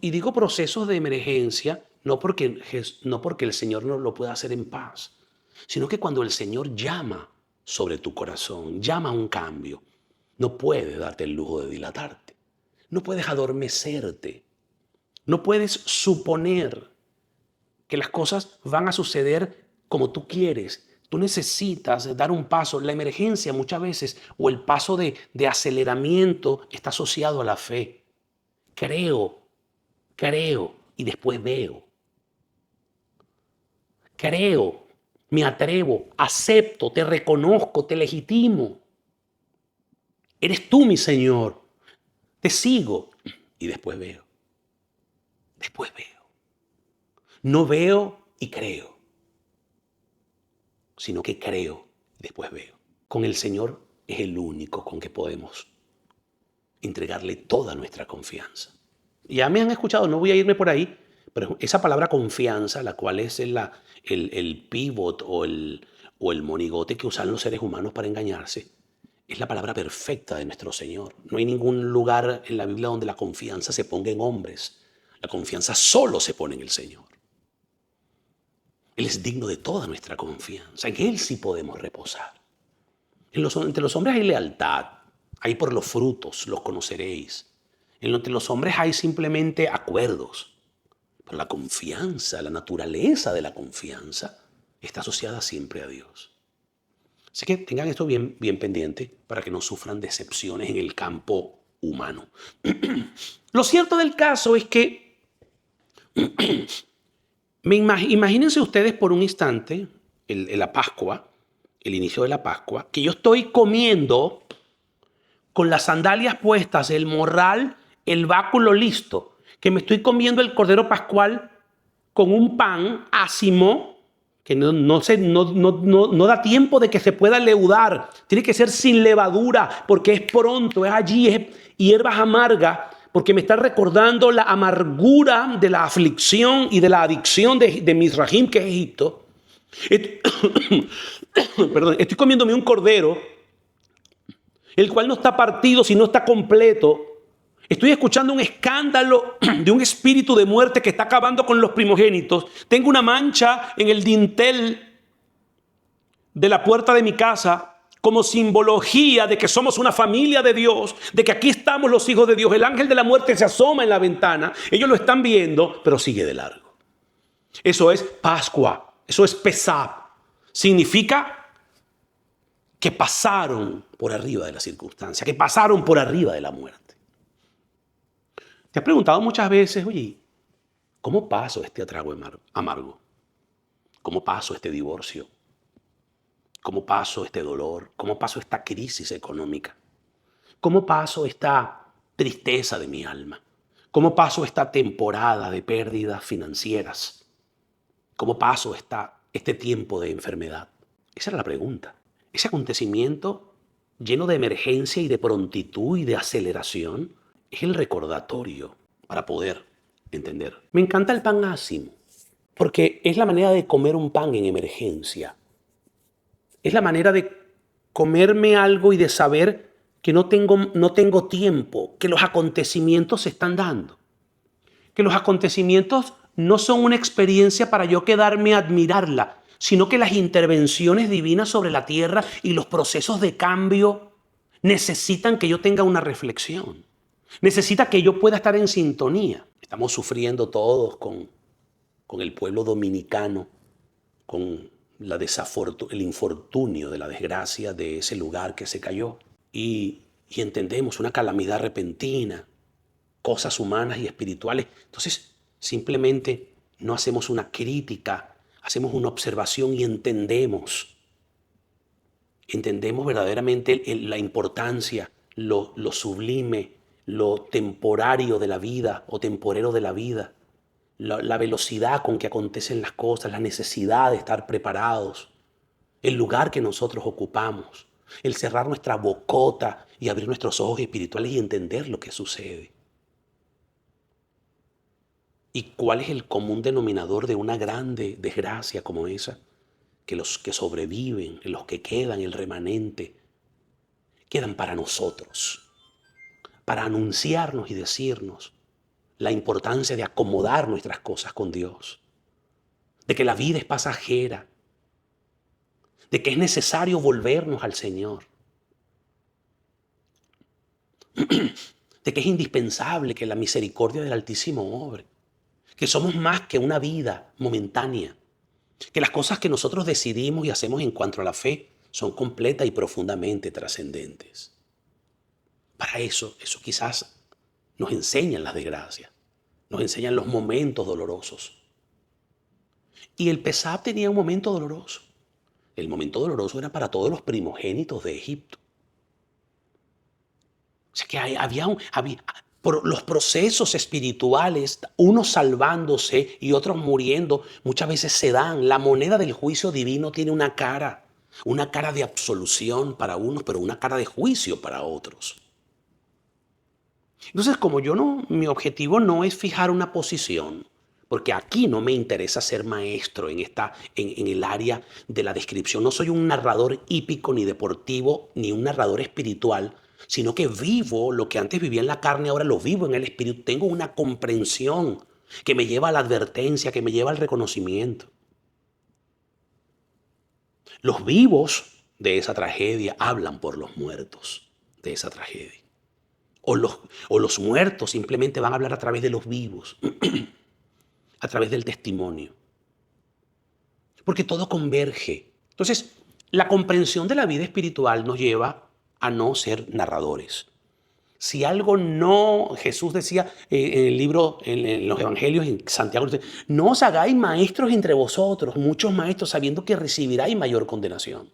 y digo procesos de emergencia, no porque el Señor no lo pueda hacer en paz, sino que cuando el Señor llama sobre tu corazón, llama a un cambio, no puedes darte el lujo de dilatarte, no puedes adormecerte, no puedes suponer que las cosas van a suceder como tú quieres. Tú necesitas dar un paso. La emergencia muchas veces o el paso de aceleramiento está asociado a la fe. Creo y después veo. Creo, me atrevo, acepto, te reconozco, te legitimo. Eres tú mi Señor. Te sigo y después veo. Después veo. No veo y creo, sino que creo y después veo. Con el Señor es el único con que podemos entregarle toda nuestra confianza. Ya me han escuchado, no voy a irme por ahí, pero esa palabra confianza, la cual es el pivot o el monigote que usan los seres humanos para engañarse, es la palabra perfecta de nuestro Señor. No hay ningún lugar en la Biblia donde la confianza se ponga en hombres. La confianza solo se pone en el Señor. Él es digno de toda nuestra confianza. En Él sí podemos reposar. Entre los hombres hay lealtad. Hay por los frutos, los conoceréis. Entre los hombres hay simplemente acuerdos. Pero la confianza, la naturaleza de la confianza, está asociada siempre a Dios. Así que tengan esto bien, bien pendiente para que no sufran decepciones en el campo humano. Lo cierto del caso es que imagínense ustedes por un instante la Pascua, el inicio de la Pascua, que yo estoy comiendo con las sandalias puestas, el morral, el báculo listo, que me estoy comiendo el cordero pascual con un pan ácimo que no da tiempo de que se pueda leudar. Tiene que ser sin levadura porque es pronto, es allí, es hierbas amargas, porque me está recordando la amargura de la aflicción y de la adicción de Misrajim, que es Egipto. Perdón, estoy comiéndome un cordero, el cual no está partido, sino está completo. Estoy escuchando un escándalo de un espíritu de muerte que está acabando con los primogénitos. Tengo una mancha en el dintel de la puerta de mi casa como simbología de que somos una familia de Dios, de que aquí estamos los hijos de Dios. El ángel de la muerte se asoma en la ventana. Ellos lo están viendo, pero sigue de largo. Eso es Pascua. Eso es Pesach. Significa que pasaron por arriba de la circunstancia, que pasaron por arriba de la muerte. ¿Te has preguntado muchas veces, oye, cómo paso este trago amargo? ¿Cómo paso este divorcio? ¿Cómo paso este dolor? ¿Cómo paso esta crisis económica? ¿Cómo paso esta tristeza de mi alma? ¿Cómo paso esta temporada de pérdidas financieras? ¿Cómo paso este tiempo de enfermedad? Esa era la pregunta. Ese acontecimiento lleno de emergencia y de prontitud y de aceleración es el recordatorio para poder entender. Me encanta el pan ácimo porque es la manera de comer un pan en emergencia. Es la manera de comerme algo y de saber que no tengo tiempo, que los acontecimientos se están dando. Que los acontecimientos no son una experiencia para yo quedarme a admirarla, sino que las intervenciones divinas sobre la tierra y los procesos de cambio necesitan que yo tenga una reflexión. Necesita que yo pueda estar en sintonía. Estamos sufriendo todos con el pueblo dominicano, con el infortunio de la desgracia de ese lugar que se cayó. Y entendemos una calamidad repentina, cosas humanas y espirituales. Entonces, simplemente no hacemos una crítica, hacemos una observación y entendemos verdaderamente la importancia, lo sublime, lo temporario de la vida o temporero de la vida, la velocidad con que acontecen las cosas, la necesidad de estar preparados, el lugar que nosotros ocupamos, el cerrar nuestra bocota y abrir nuestros ojos espirituales y entender lo que sucede. ¿Y cuál es el común denominador de una grande desgracia como esa? Que los que sobreviven, los que quedan, el remanente, quedan para nosotros, para anunciarnos y decirnos la importancia de acomodar nuestras cosas con Dios, de que la vida es pasajera, de que es necesario volvernos al Señor, de que es indispensable que la misericordia del Altísimo obre, que somos más que una vida momentánea, Que las cosas que nosotros decidimos y hacemos en cuanto a la fe son completas y profundamente trascendentes. Para eso quizás nos enseñan las desgracias, nos enseñan los momentos dolorosos. Y el Pesab tenía un momento doloroso. El momento doloroso era para todos los primogénitos de Egipto. O sea que por los procesos espirituales, unos salvándose y otros muriendo, muchas veces se dan. La moneda del juicio divino tiene una cara de absolución para unos, pero una cara de juicio para otros. Entonces, como mi objetivo no es fijar una posición, porque aquí no me interesa ser maestro en el área de la descripción. No soy un narrador hípico, ni deportivo, ni un narrador espiritual, sino que vivo lo que antes vivía en la carne, ahora lo vivo en el espíritu. Tengo una comprensión que me lleva a la advertencia, que me lleva al reconocimiento. Los vivos de esa tragedia hablan por los muertos de esa tragedia. O los muertos simplemente van a hablar a través de los vivos, a través del testimonio. Porque todo converge. Entonces, la comprensión de la vida espiritual nos lleva a no ser narradores. Si algo no, Jesús decía en el libro, en los evangelios, en Santiago, no os hagáis maestros entre vosotros, muchos maestros, sabiendo que recibiráis mayor condenación.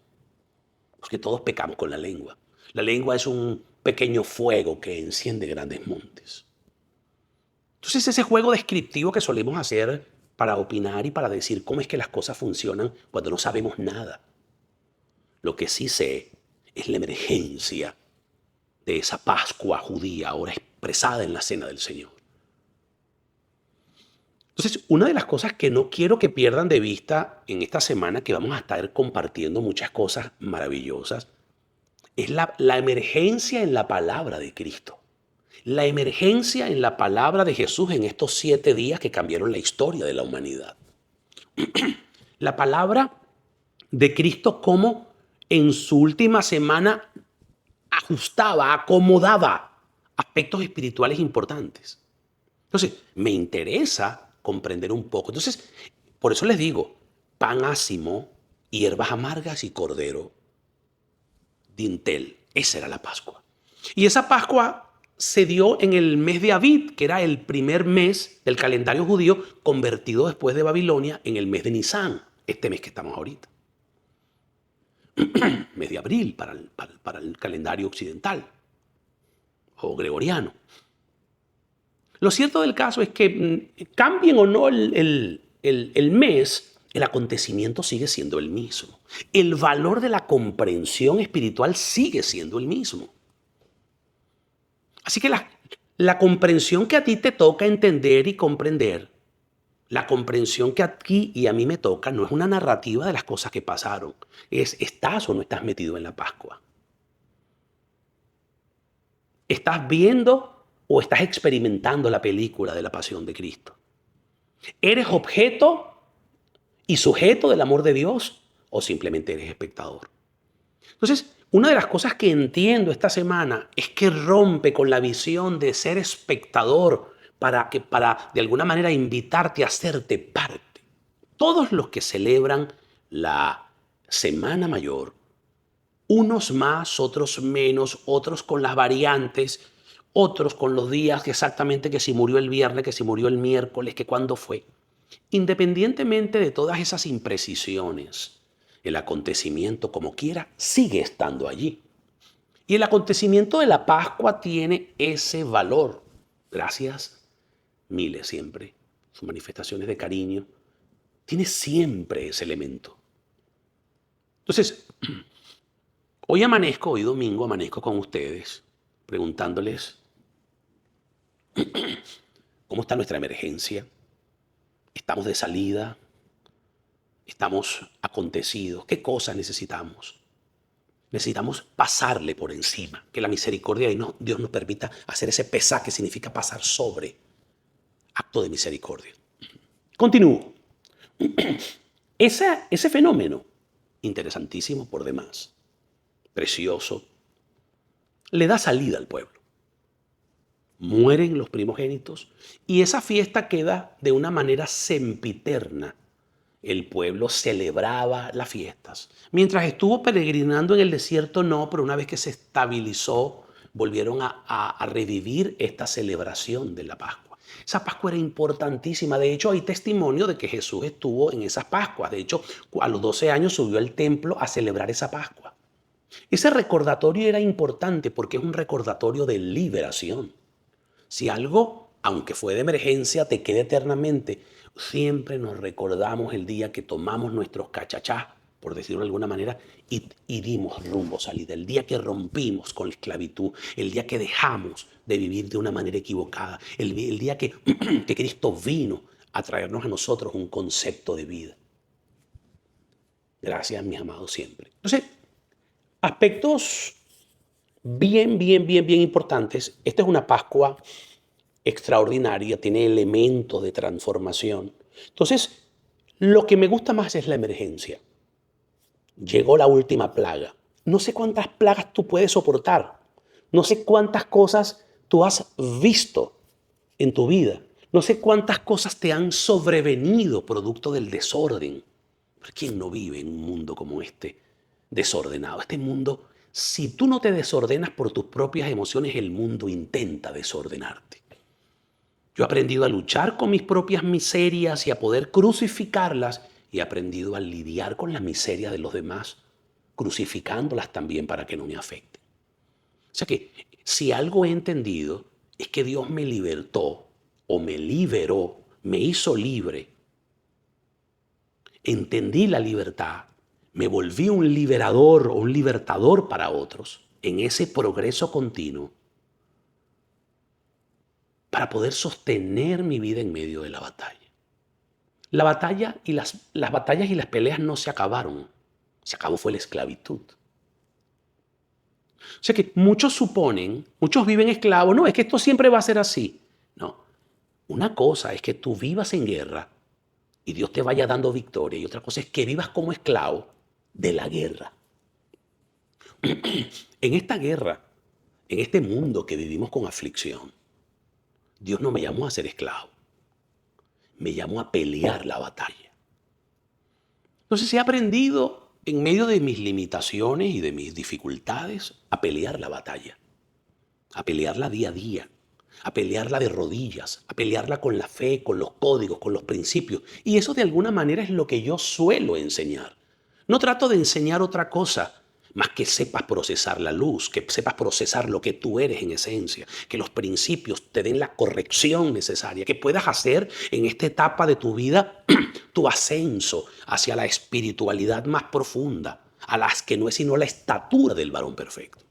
Porque todos pecamos con la lengua. La lengua es un pequeño fuego que enciende grandes montes. Entonces ese juego descriptivo que solemos hacer para opinar y para decir cómo es que las cosas funcionan cuando no sabemos nada. Lo que sí sé es la emergencia de esa Pascua judía ahora expresada en la cena del Señor. Entonces, una de las cosas que no quiero que pierdan de vista en esta semana, que vamos a estar compartiendo muchas cosas maravillosas, es la emergencia en la palabra de Cristo. La emergencia en la palabra de Jesús en estos 7 días que cambiaron la historia de la humanidad. La palabra de Cristo como en su última semana ajustaba, acomodaba aspectos espirituales importantes. Entonces, me interesa comprender un poco. Entonces, por eso les digo, pan ácimo, hierbas amargas y cordero dintel. Esa era la Pascua. Y esa Pascua se dio en el mes de Abib, que era el primer mes del calendario judío, convertido después de Babilonia en el mes de Nisán, este mes que estamos ahorita. Mes de abril para el calendario occidental o gregoriano. Lo cierto del caso es que cambien o no el mes, el acontecimiento sigue siendo el mismo. El valor de la comprensión espiritual sigue siendo el mismo. Así que la comprensión que a ti te toca entender y comprender, la comprensión que aquí y a mí me toca, no es una narrativa de las cosas que pasaron. ¿Estás o no estás metido en la Pascua? ¿Estás viendo o estás experimentando la película de la pasión de Cristo? ¿Eres objeto y sujeto del amor de Dios o simplemente eres espectador? Entonces, una de las cosas que entiendo esta semana es que rompe con la visión de ser espectador para de alguna manera invitarte a hacerte parte. Todos los que celebran la Semana Mayor, unos más, otros menos, otros con las variantes, otros con los días exactamente que si murió el viernes, que si murió el miércoles, que cuándo fue. Independientemente de todas esas imprecisiones, el acontecimiento, como quiera, sigue estando allí. Y el acontecimiento de la Pascua tiene ese valor. Gracias, miles siempre. Sus manifestaciones de cariño. Tiene siempre ese elemento. Entonces, hoy domingo, amanezco con ustedes, preguntándoles cómo está nuestra emergencia. ¿Estamos de salida? ¿Estamos acontecidos? ¿Qué cosas necesitamos? Necesitamos pasarle por encima, que la misericordia de Dios nos permita hacer ese pesar que significa pasar sobre. Acto de misericordia. Continúo. Ese fenómeno, interesantísimo por demás, precioso, le da salida al pueblo. Mueren los primogénitos y esa fiesta queda de una manera sempiterna el pueblo celebraba las fiestas. Mientras estuvo peregrinando en el desierto, no, pero una vez que se estabilizó, volvieron a revivir esta celebración de la Pascua. Esa Pascua era importantísima. De hecho, hay testimonio de que Jesús estuvo en esas Pascuas. De hecho, a los 12 años subió al templo a celebrar esa Pascua. Ese recordatorio era importante porque es un recordatorio de liberación. Si algo, aunque fue de emergencia, te queda eternamente, siempre nos recordamos el día que tomamos nuestros cachachás, por decirlo de alguna manera, y dimos rumbo salida. El día que rompimos con la esclavitud, el día que dejamos de vivir de una manera equivocada, el día que, que Cristo vino a traernos a nosotros un concepto de vida. Gracias, mis amados, siempre. Entonces, aspectos bien importantes. Esta es una Pascua extraordinaria, tiene elementos de transformación. Entonces, lo que me gusta más es la emergencia. Llegó la última plaga. No sé cuántas plagas tú puedes soportar. No sé cuántas cosas tú has visto en tu vida. No sé cuántas cosas te han sobrevenido producto del desorden. ¿Pero quién no vive en un mundo como este, desordenado? Este mundo, si tú no te desordenas por tus propias emociones, el mundo intenta desordenarte. Yo he aprendido a luchar con mis propias miserias y a poder crucificarlas, y he aprendido a lidiar con la miseria de los demás, crucificándolas también para que no me afecten. O sea que si algo he entendido es que Dios me libertó o me liberó, me hizo libre. Entendí la libertad, me volví un liberador o un libertador para otros en ese progreso continuo, para poder sostener mi vida en medio de la batalla. La batalla y las batallas y las peleas no se acabaron. Se acabó fue la esclavitud. O sea que muchos suponen, muchos viven esclavos. No, es que esto siempre va a ser así. No. Una cosa es que tú vivas en guerra y Dios te vaya dando victoria. Y otra cosa es que vivas como esclavo de la guerra. En esta guerra, en este mundo que vivimos con aflicción, Dios no me llamó a ser esclavo. Me llamó a pelear la batalla. Entonces he aprendido en medio de mis limitaciones y de mis dificultades a pelear la batalla, a pelearla día a día, a pelearla de rodillas, a pelearla con la fe, con los códigos, con los principios. Y eso de alguna manera es lo que yo suelo enseñar. No trato de enseñar otra cosa más que sepas procesar la luz, que sepas procesar lo que tú eres en esencia, que los principios te den la corrección necesaria, que puedas hacer en esta etapa de tu vida tu ascenso hacia la espiritualidad más profunda, a las que no es sino la estatura del varón perfecto.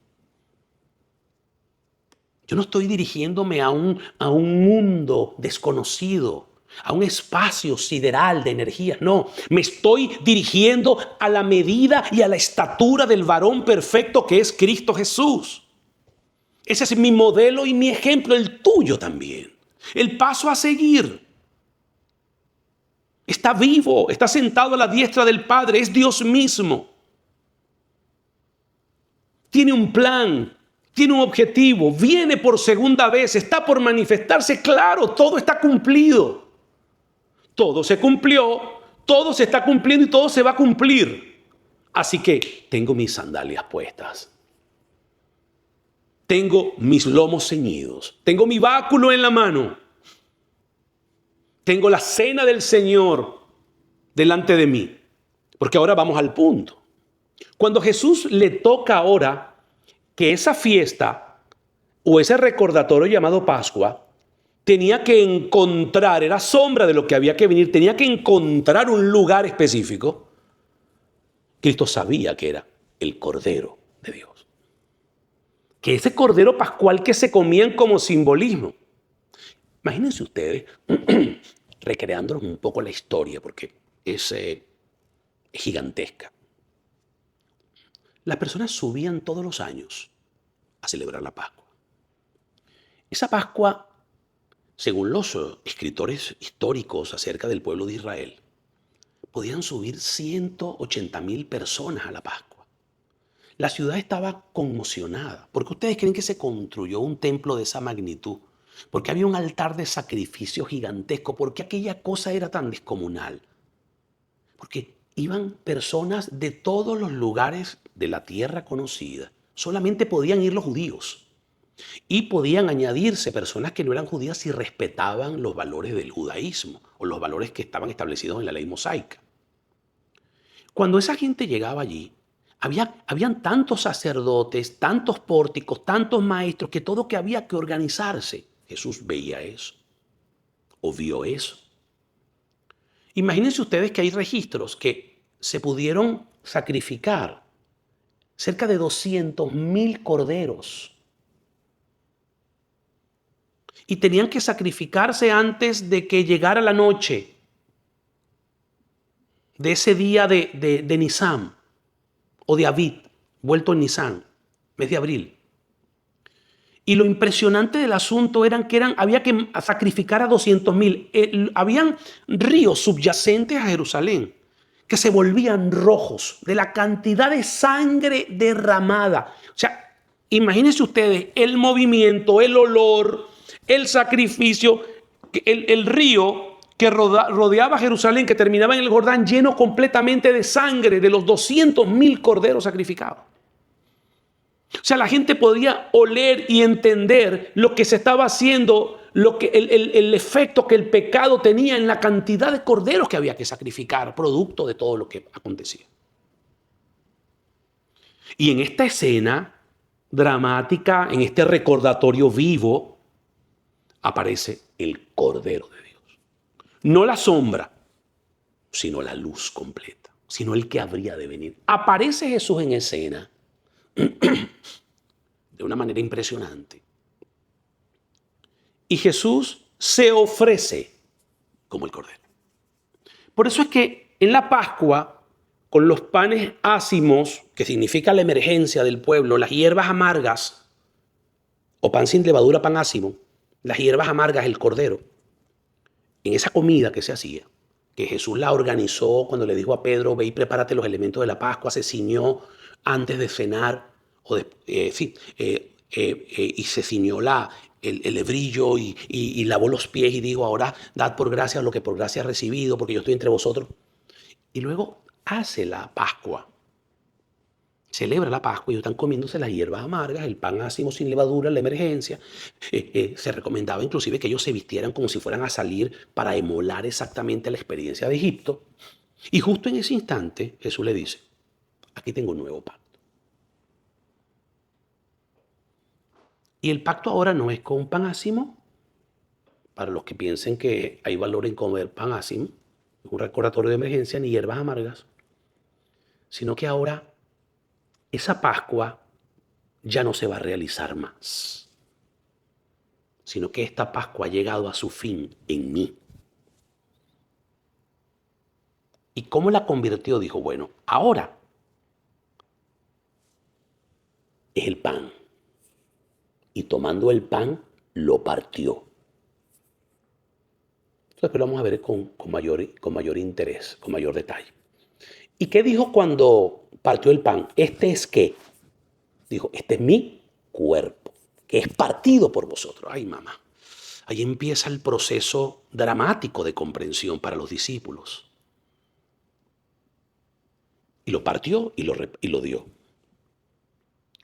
Yo no estoy dirigiéndome a un mundo desconocido, a un espacio sideral de energías. No, me estoy dirigiendo a la medida y a la estatura del varón perfecto que es Cristo Jesús. Ese es mi modelo y mi ejemplo, el tuyo también. El paso a seguir. Está vivo, está sentado a la diestra del Padre, es Dios mismo. Tiene un plan. Tiene un objetivo, viene por segunda vez, está por manifestarse. Claro, todo está cumplido. Todo se cumplió, todo se está cumpliendo y todo se va a cumplir. Así que tengo mis sandalias puestas. Tengo mis lomos ceñidos. Tengo mi báculo en la mano. Tengo la cena del Señor delante de mí. Porque ahora vamos al punto. Cuando Jesús le toca ahora que esa fiesta o ese recordatorio llamado Pascua tenía que encontrar, era sombra de lo que había que venir, tenía que encontrar un lugar específico. Cristo sabía que era el Cordero de Dios. Que ese Cordero Pascual que se comían como simbolismo. Imagínense ustedes, recreándonos un poco la historia, porque es gigantesca. Las personas subían todos los años a celebrar la Pascua. Esa Pascua, según los escritores históricos acerca del pueblo de Israel, podían subir 180,000 personas a la Pascua. La ciudad estaba conmocionada. ¿Por qué ustedes creen que se construyó un templo de esa magnitud? Porque había un altar de sacrificio gigantesco. ¿Por qué aquella cosa era tan descomunal? Porque iban personas de todos los lugares de la tierra conocida. Solamente podían ir los judíos. Y podían añadirse personas que no eran judías si respetaban los valores del judaísmo o los valores que estaban establecidos en la ley mosaica. Cuando esa gente llegaba allí, habían tantos sacerdotes, tantos pórticos, tantos maestros, que todo que había que organizarse. Jesús veía eso o vio eso. Imagínense ustedes que hay registros que se pudieron sacrificar cerca de 200.000 corderos. Y tenían que sacrificarse antes de que llegara la noche de ese día de Nisan o de Aviv, vuelto en Nisan, mes de abril. Y lo impresionante del asunto había que sacrificar a 200.000. Habían ríos subyacentes a Jerusalén que se volvían rojos de la cantidad de sangre derramada. O sea, imagínense ustedes el movimiento, el olor, el sacrificio, el río que rodeaba Jerusalén, que terminaba en el Jordán, lleno completamente de sangre de los 200.000 corderos sacrificados. O sea, la gente podía oler y entender lo que se estaba haciendo, el efecto que el pecado tenía en la cantidad de corderos que había que sacrificar, producto de todo lo que acontecía. Y en esta escena dramática, en este recordatorio vivo, aparece el Cordero de Dios. No la sombra, sino la luz completa, sino el que habría de venir. Aparece Jesús en escena de una manera impresionante. Y Jesús se ofrece como el Cordero. Por eso es que en la Pascua, con los panes ácimos, que significa la emergencia del pueblo, las hierbas amargas, o pan sin levadura, pan ácimo, las hierbas amargas, el Cordero, en esa comida que se hacía, que Jesús la organizó cuando le dijo a Pedro, ve y prepárate los elementos de la Pascua, se ciñó antes de cenar, y se ciñó el hebrillo y lavó los pies y dijo, ahora dad por gracia lo que por gracia he recibido, porque yo estoy entre vosotros. Y luego hace la Pascua, celebra la Pascua y están comiéndose las hierbas amargas, el pan ácimo sin levadura, la emergencia. Se recomendaba inclusive que ellos se vistieran como si fueran a salir para emular exactamente la experiencia de Egipto. Y justo en ese instante Jesús le dice, aquí tengo un nuevo pacto. Y el pacto ahora no es con pan ácimo, para los que piensen que hay valor en comer pan ácimo, es un recordatorio de emergencia, ni hierbas amargas, sino que ahora esa Pascua ya no se va a realizar más, sino que esta Pascua ha llegado a su fin en mí. ¿Y cómo la convirtió? Dijo, bueno, ahora es el pan. Y tomando el pan, lo partió. Después lo vamos a ver con mayor interés, con mayor detalle. ¿Y qué dijo cuando partió el pan? ¿Este es qué? Dijo, este es mi cuerpo, que es partido por vosotros. Ay, mamá. Ahí empieza el proceso dramático de comprensión para los discípulos. Y lo partió y lo dio.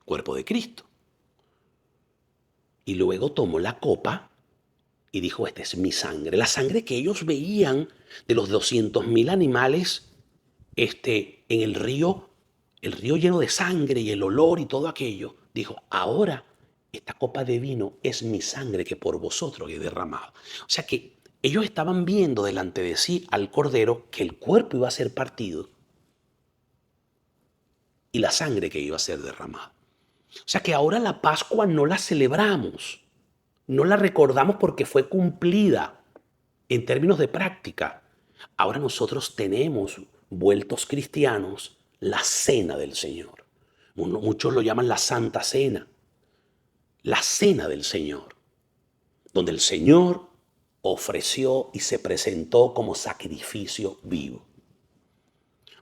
Cuerpo de Cristo. Y luego tomó la copa y dijo, esta es mi sangre. La sangre que ellos veían de los 200.000 animales en el río lleno de sangre y el olor y todo aquello. Dijo, ahora esta copa de vino es mi sangre que por vosotros he derramado. O sea que ellos estaban viendo delante de sí al Cordero, que el cuerpo iba a ser partido y la sangre que iba a ser derramada. O sea que ahora la Pascua no la celebramos, no la recordamos porque fue cumplida en términos de práctica. Ahora nosotros tenemos, vueltos cristianos, la cena del Señor. Muchos lo llaman la Santa Cena. La cena del Señor, donde el Señor ofreció y se presentó como sacrificio vivo.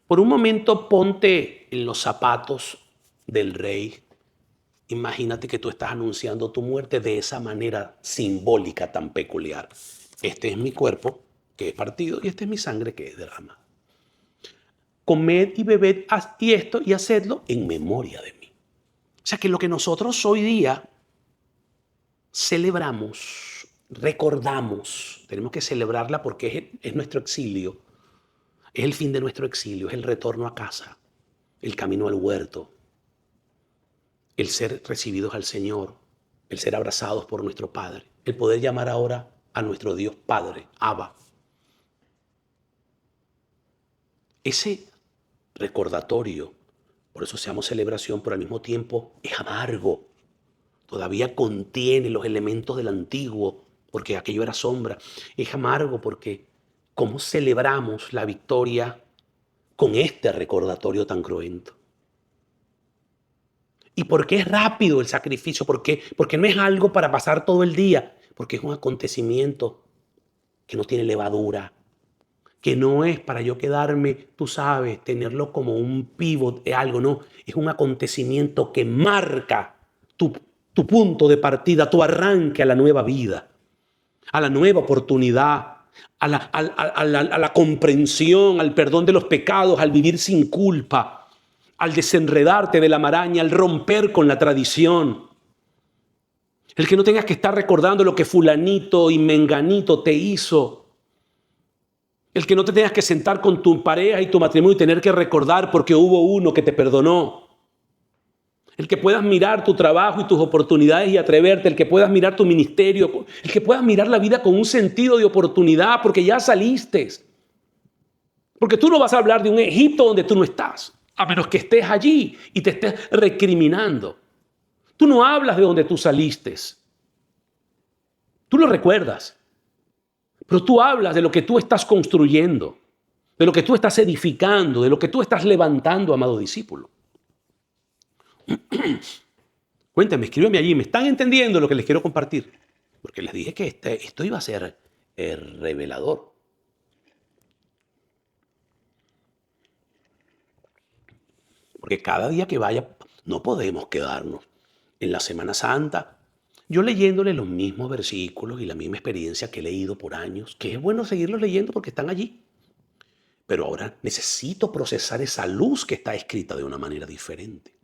Por un momento ponte en los zapatos del rey. Imagínate que tú estás anunciando tu muerte de esa manera simbólica tan peculiar. Este es mi cuerpo que es partido y esta es mi sangre que es derramada. comed y bebed y esto y hacedlo en memoria de mí. O sea que lo que nosotros hoy día celebramos, recordamos, tenemos que celebrarla porque es nuestro exilio, es el fin de nuestro exilio, es el retorno a casa, el camino al huerto, el ser recibidos al Señor, el ser abrazados por nuestro Padre, el poder llamar ahora a nuestro Dios Padre, Abba. Ese recordatorio, por eso se llama celebración, pero al mismo tiempo es amargo. Todavía contiene los elementos del antiguo, porque aquello era sombra. Es amargo porque ¿cómo celebramos la victoria con este recordatorio tan cruento? ¿Y por qué es rápido el sacrificio? Porque no es algo para pasar todo el día, porque es un acontecimiento que no tiene levadura, que no es para yo quedarme, tú sabes, tenerlo como un pivot de algo, no. Es un acontecimiento que marca tu punto de partida, tu arranque a la nueva vida, a la nueva oportunidad, a la comprensión, al perdón de los pecados, al vivir sin culpa, al desenredarte de la maraña, al romper con la tradición. El que no tengas que estar recordando lo que fulanito y menganito te hizo. El que no te tengas que sentar con tu pareja y tu matrimonio y tener que recordar porque hubo uno que te perdonó. El que puedas mirar tu trabajo y tus oportunidades y atreverte. El que puedas mirar tu ministerio. El que puedas mirar la vida con un sentido de oportunidad porque ya saliste. Porque tú no vas a hablar de un Egipto donde tú no estás, a menos que estés allí y te estés recriminando. Tú no hablas de donde tú saliste. Tú lo recuerdas. Pero tú hablas de lo que tú estás construyendo, de lo que tú estás edificando, de lo que tú estás levantando, amado discípulo. Cuéntame, escríbeme allí. ¿Me están entendiendo lo que les quiero compartir? Porque les dije que esto iba a ser revelador. Porque cada día que vaya, no podemos quedarnos en la Semana Santa yo leyéndole los mismos versículos y la misma experiencia que he leído por años, que es bueno seguirlos leyendo porque están allí. Pero ahora necesito procesar esa luz que está escrita de una manera diferente.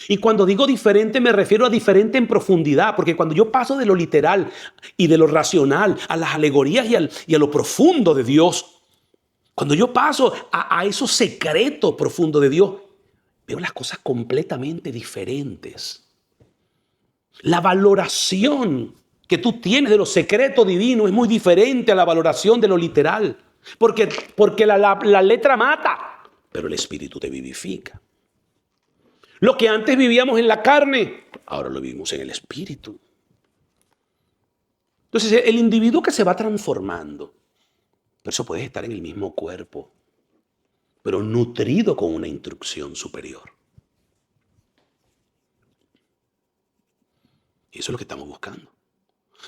Y cuando digo diferente me refiero a diferente en profundidad, porque cuando yo paso de lo literal y de lo racional a las alegorías y a lo profundo de Dios, cuando yo paso a esos secretos profundos de Dios, veo las cosas completamente diferentes. La valoración que tú tienes de lo secreto divino es muy diferente a la valoración de lo literal. Porque la letra mata, pero el espíritu te vivifica. Lo que antes vivíamos en la carne, ahora lo vivimos en el espíritu. Entonces, el individuo que se va transformando, por eso puedes estar en el mismo cuerpo, pero nutrido con una instrucción superior. Y eso es lo que estamos buscando.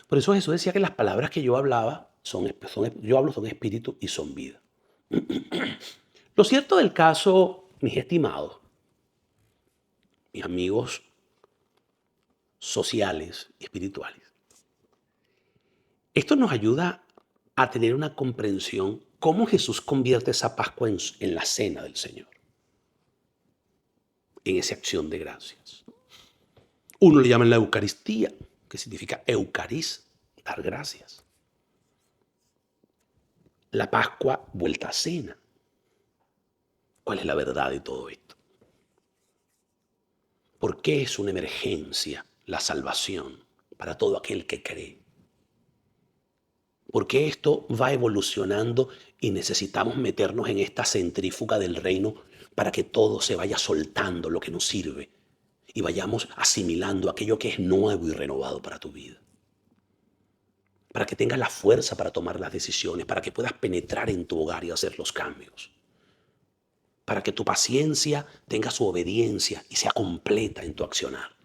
Por eso Jesús decía que las palabras que yo hablaba son espíritu y son vida. Lo cierto del caso, mis estimados, mis amigos sociales y espirituales, esto nos ayuda a tener una comprensión cómo Jesús convierte esa Pascua en la cena del Señor, en esa acción de gracias. Uno le llama la Eucaristía, que significa Eucaris, dar gracias. La Pascua vuelta a cena. ¿Cuál es la verdad de todo esto? ¿Por qué es una emergencia la salvación para todo aquel que cree? ¿Por qué esto va evolucionando y necesitamos meternos en esta centrífuga del reino para que todo se vaya soltando lo que nos sirve y vayamos asimilando aquello que es nuevo y renovado para tu vida? Para que tengas la fuerza para tomar las decisiones, para que puedas penetrar en tu hogar y hacer los cambios. Para que tu paciencia tenga su obediencia y sea completa en tu accionar.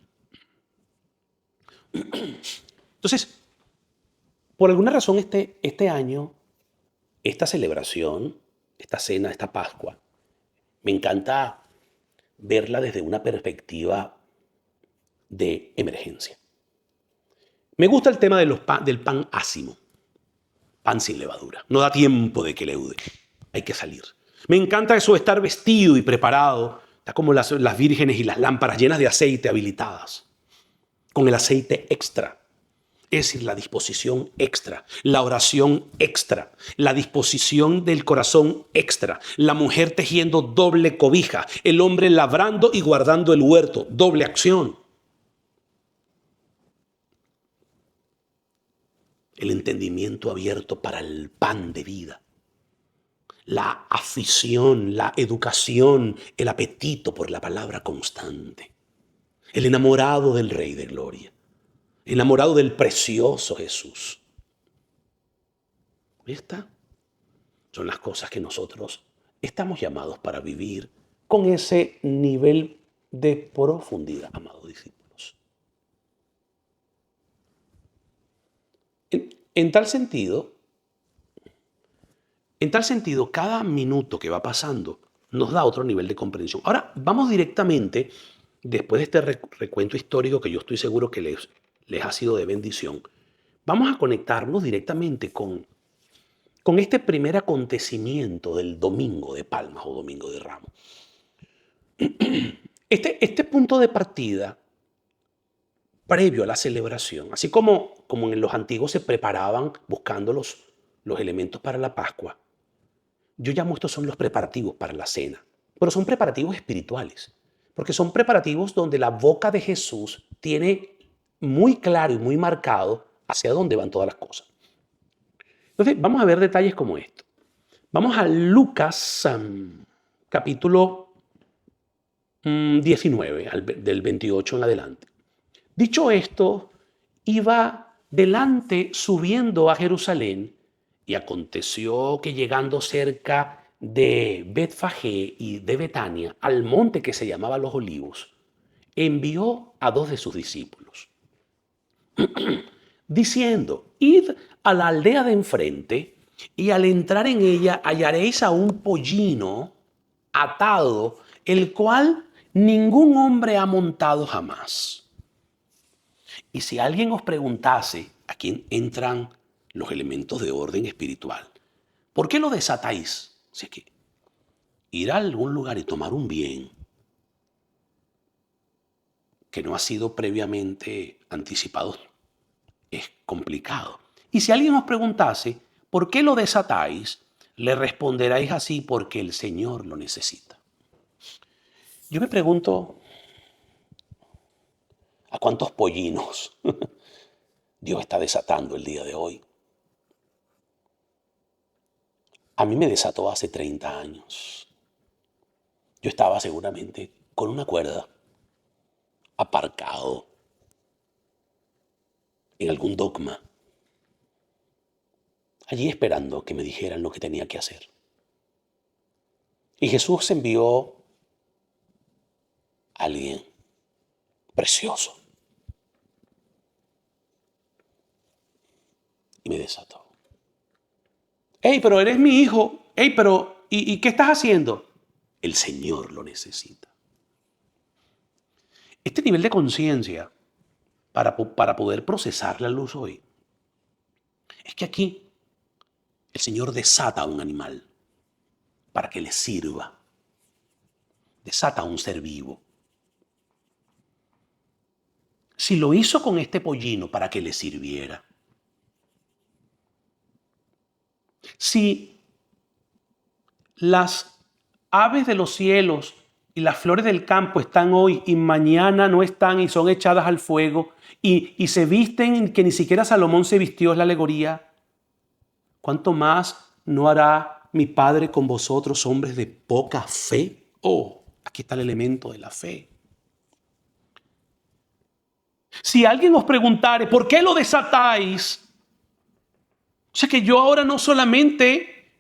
Entonces, por alguna razón este año, esta celebración, esta cena, esta Pascua, me encanta verla desde una perspectiva de emergencia. Me gusta el tema del pan ácimo, pan sin levadura. No da tiempo de que leude, hay que salir. Me encanta eso de estar vestido y preparado. Está como las vírgenes y las lámparas llenas de aceite habilitadas, con el aceite extra. Es decir, la disposición extra, la oración extra, la disposición del corazón extra, la mujer tejiendo doble cobija, el hombre labrando y guardando el huerto, doble acción. El entendimiento abierto para el pan de vida, la afición, la educación, el apetito por la palabra constante, el enamorado del Rey de Gloria, enamorado del precioso Jesús. ¿Esta? Son las cosas que nosotros estamos llamados para vivir con ese nivel de profundidad, amados discípulos. En tal sentido, cada minuto que va pasando nos da otro nivel de comprensión. Ahora, vamos directamente, después de este recuento histórico que yo estoy seguro que les ha sido de bendición, vamos a conectarnos directamente con este primer acontecimiento del Domingo de Palmas o Domingo de Ramos. Este punto de partida, previo a la celebración, así como en los antiguos se preparaban buscando los elementos para la Pascua, yo llamo estos son los preparativos para la cena, pero son preparativos espirituales, porque son preparativos donde la boca de Jesús tiene muy claro y muy marcado hacia dónde van todas las cosas. Entonces, vamos a ver detalles como esto. Vamos a Lucas capítulo 19, del 28 en adelante. Dicho esto, iba delante subiendo a Jerusalén, y aconteció que llegando cerca de Betfagé y de Betania, al monte que se llamaba Los Olivos, envió a 2 de sus discípulos, diciendo: id a la aldea de enfrente, y al entrar en ella hallaréis a un pollino atado, el cual ningún hombre ha montado jamás. Y si alguien os preguntase, aquí entran los elementos de orden espiritual, ¿por qué lo desatáis? O sea que ir a algún lugar y tomar un bien que no ha sido previamente anticipado es complicado. Y si alguien os preguntase, ¿por qué lo desatáis? Le responderáis así: porque el Señor lo necesita. Yo me pregunto, ¿a cuántos pollinos Dios está desatando el día de hoy? A mí me desató hace 30 años. Yo estaba seguramente con una cuerda, aparcado en algún dogma, allí esperando que me dijeran lo que tenía que hacer. Y Jesús envió a alguien precioso y me desató. ¡Ey, pero eres mi hijo! ¡Ey, pero ¿y qué estás haciendo? El Señor lo necesita. Este nivel de conciencia, para poder procesar la luz hoy, es que aquí el Señor desata a un animal para que le sirva. Desata a un ser vivo. Si lo hizo con este pollino para que le sirviera, si las aves de los cielos y las flores del campo están hoy y mañana no están y son echadas al fuego y se visten que ni siquiera Salomón se vistió, es la alegoría, ¿cuánto más no hará mi Padre con vosotros, hombres de poca fe? Oh, aquí está el elemento de la fe. Si alguien os preguntare, ¿por qué lo desatáis? O sea que yo ahora no solamente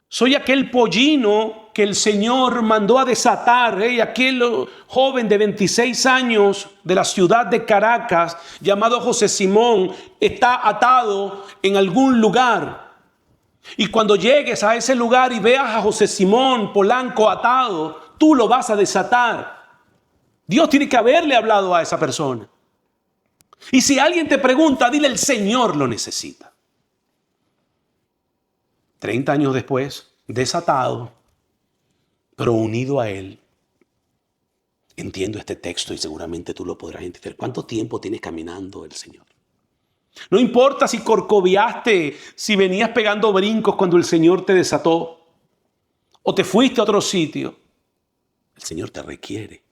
soy aquel pollino que el Señor mandó a desatar, aquel joven de 26 años de la ciudad de Caracas, llamado José Simón, está atado en algún lugar. Y cuando llegues a ese lugar y veas a José Simón Polanco atado, tú lo vas a desatar. Dios tiene que haberle hablado a esa persona. Y si alguien te pregunta, dile: el Señor lo necesita. 30 años después, desatado, Pero unido a Él, entiendo este texto y seguramente tú lo podrás entender. ¿Cuánto tiempo tienes caminando el Señor? No importa si corcoviaste, si venías pegando brincos cuando el Señor te desató o te fuiste a otro sitio. El Señor te requiere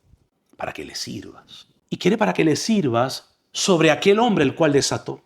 para que le sirvas. Y quiere para que le sirvas sobre aquel hombre el cual desató.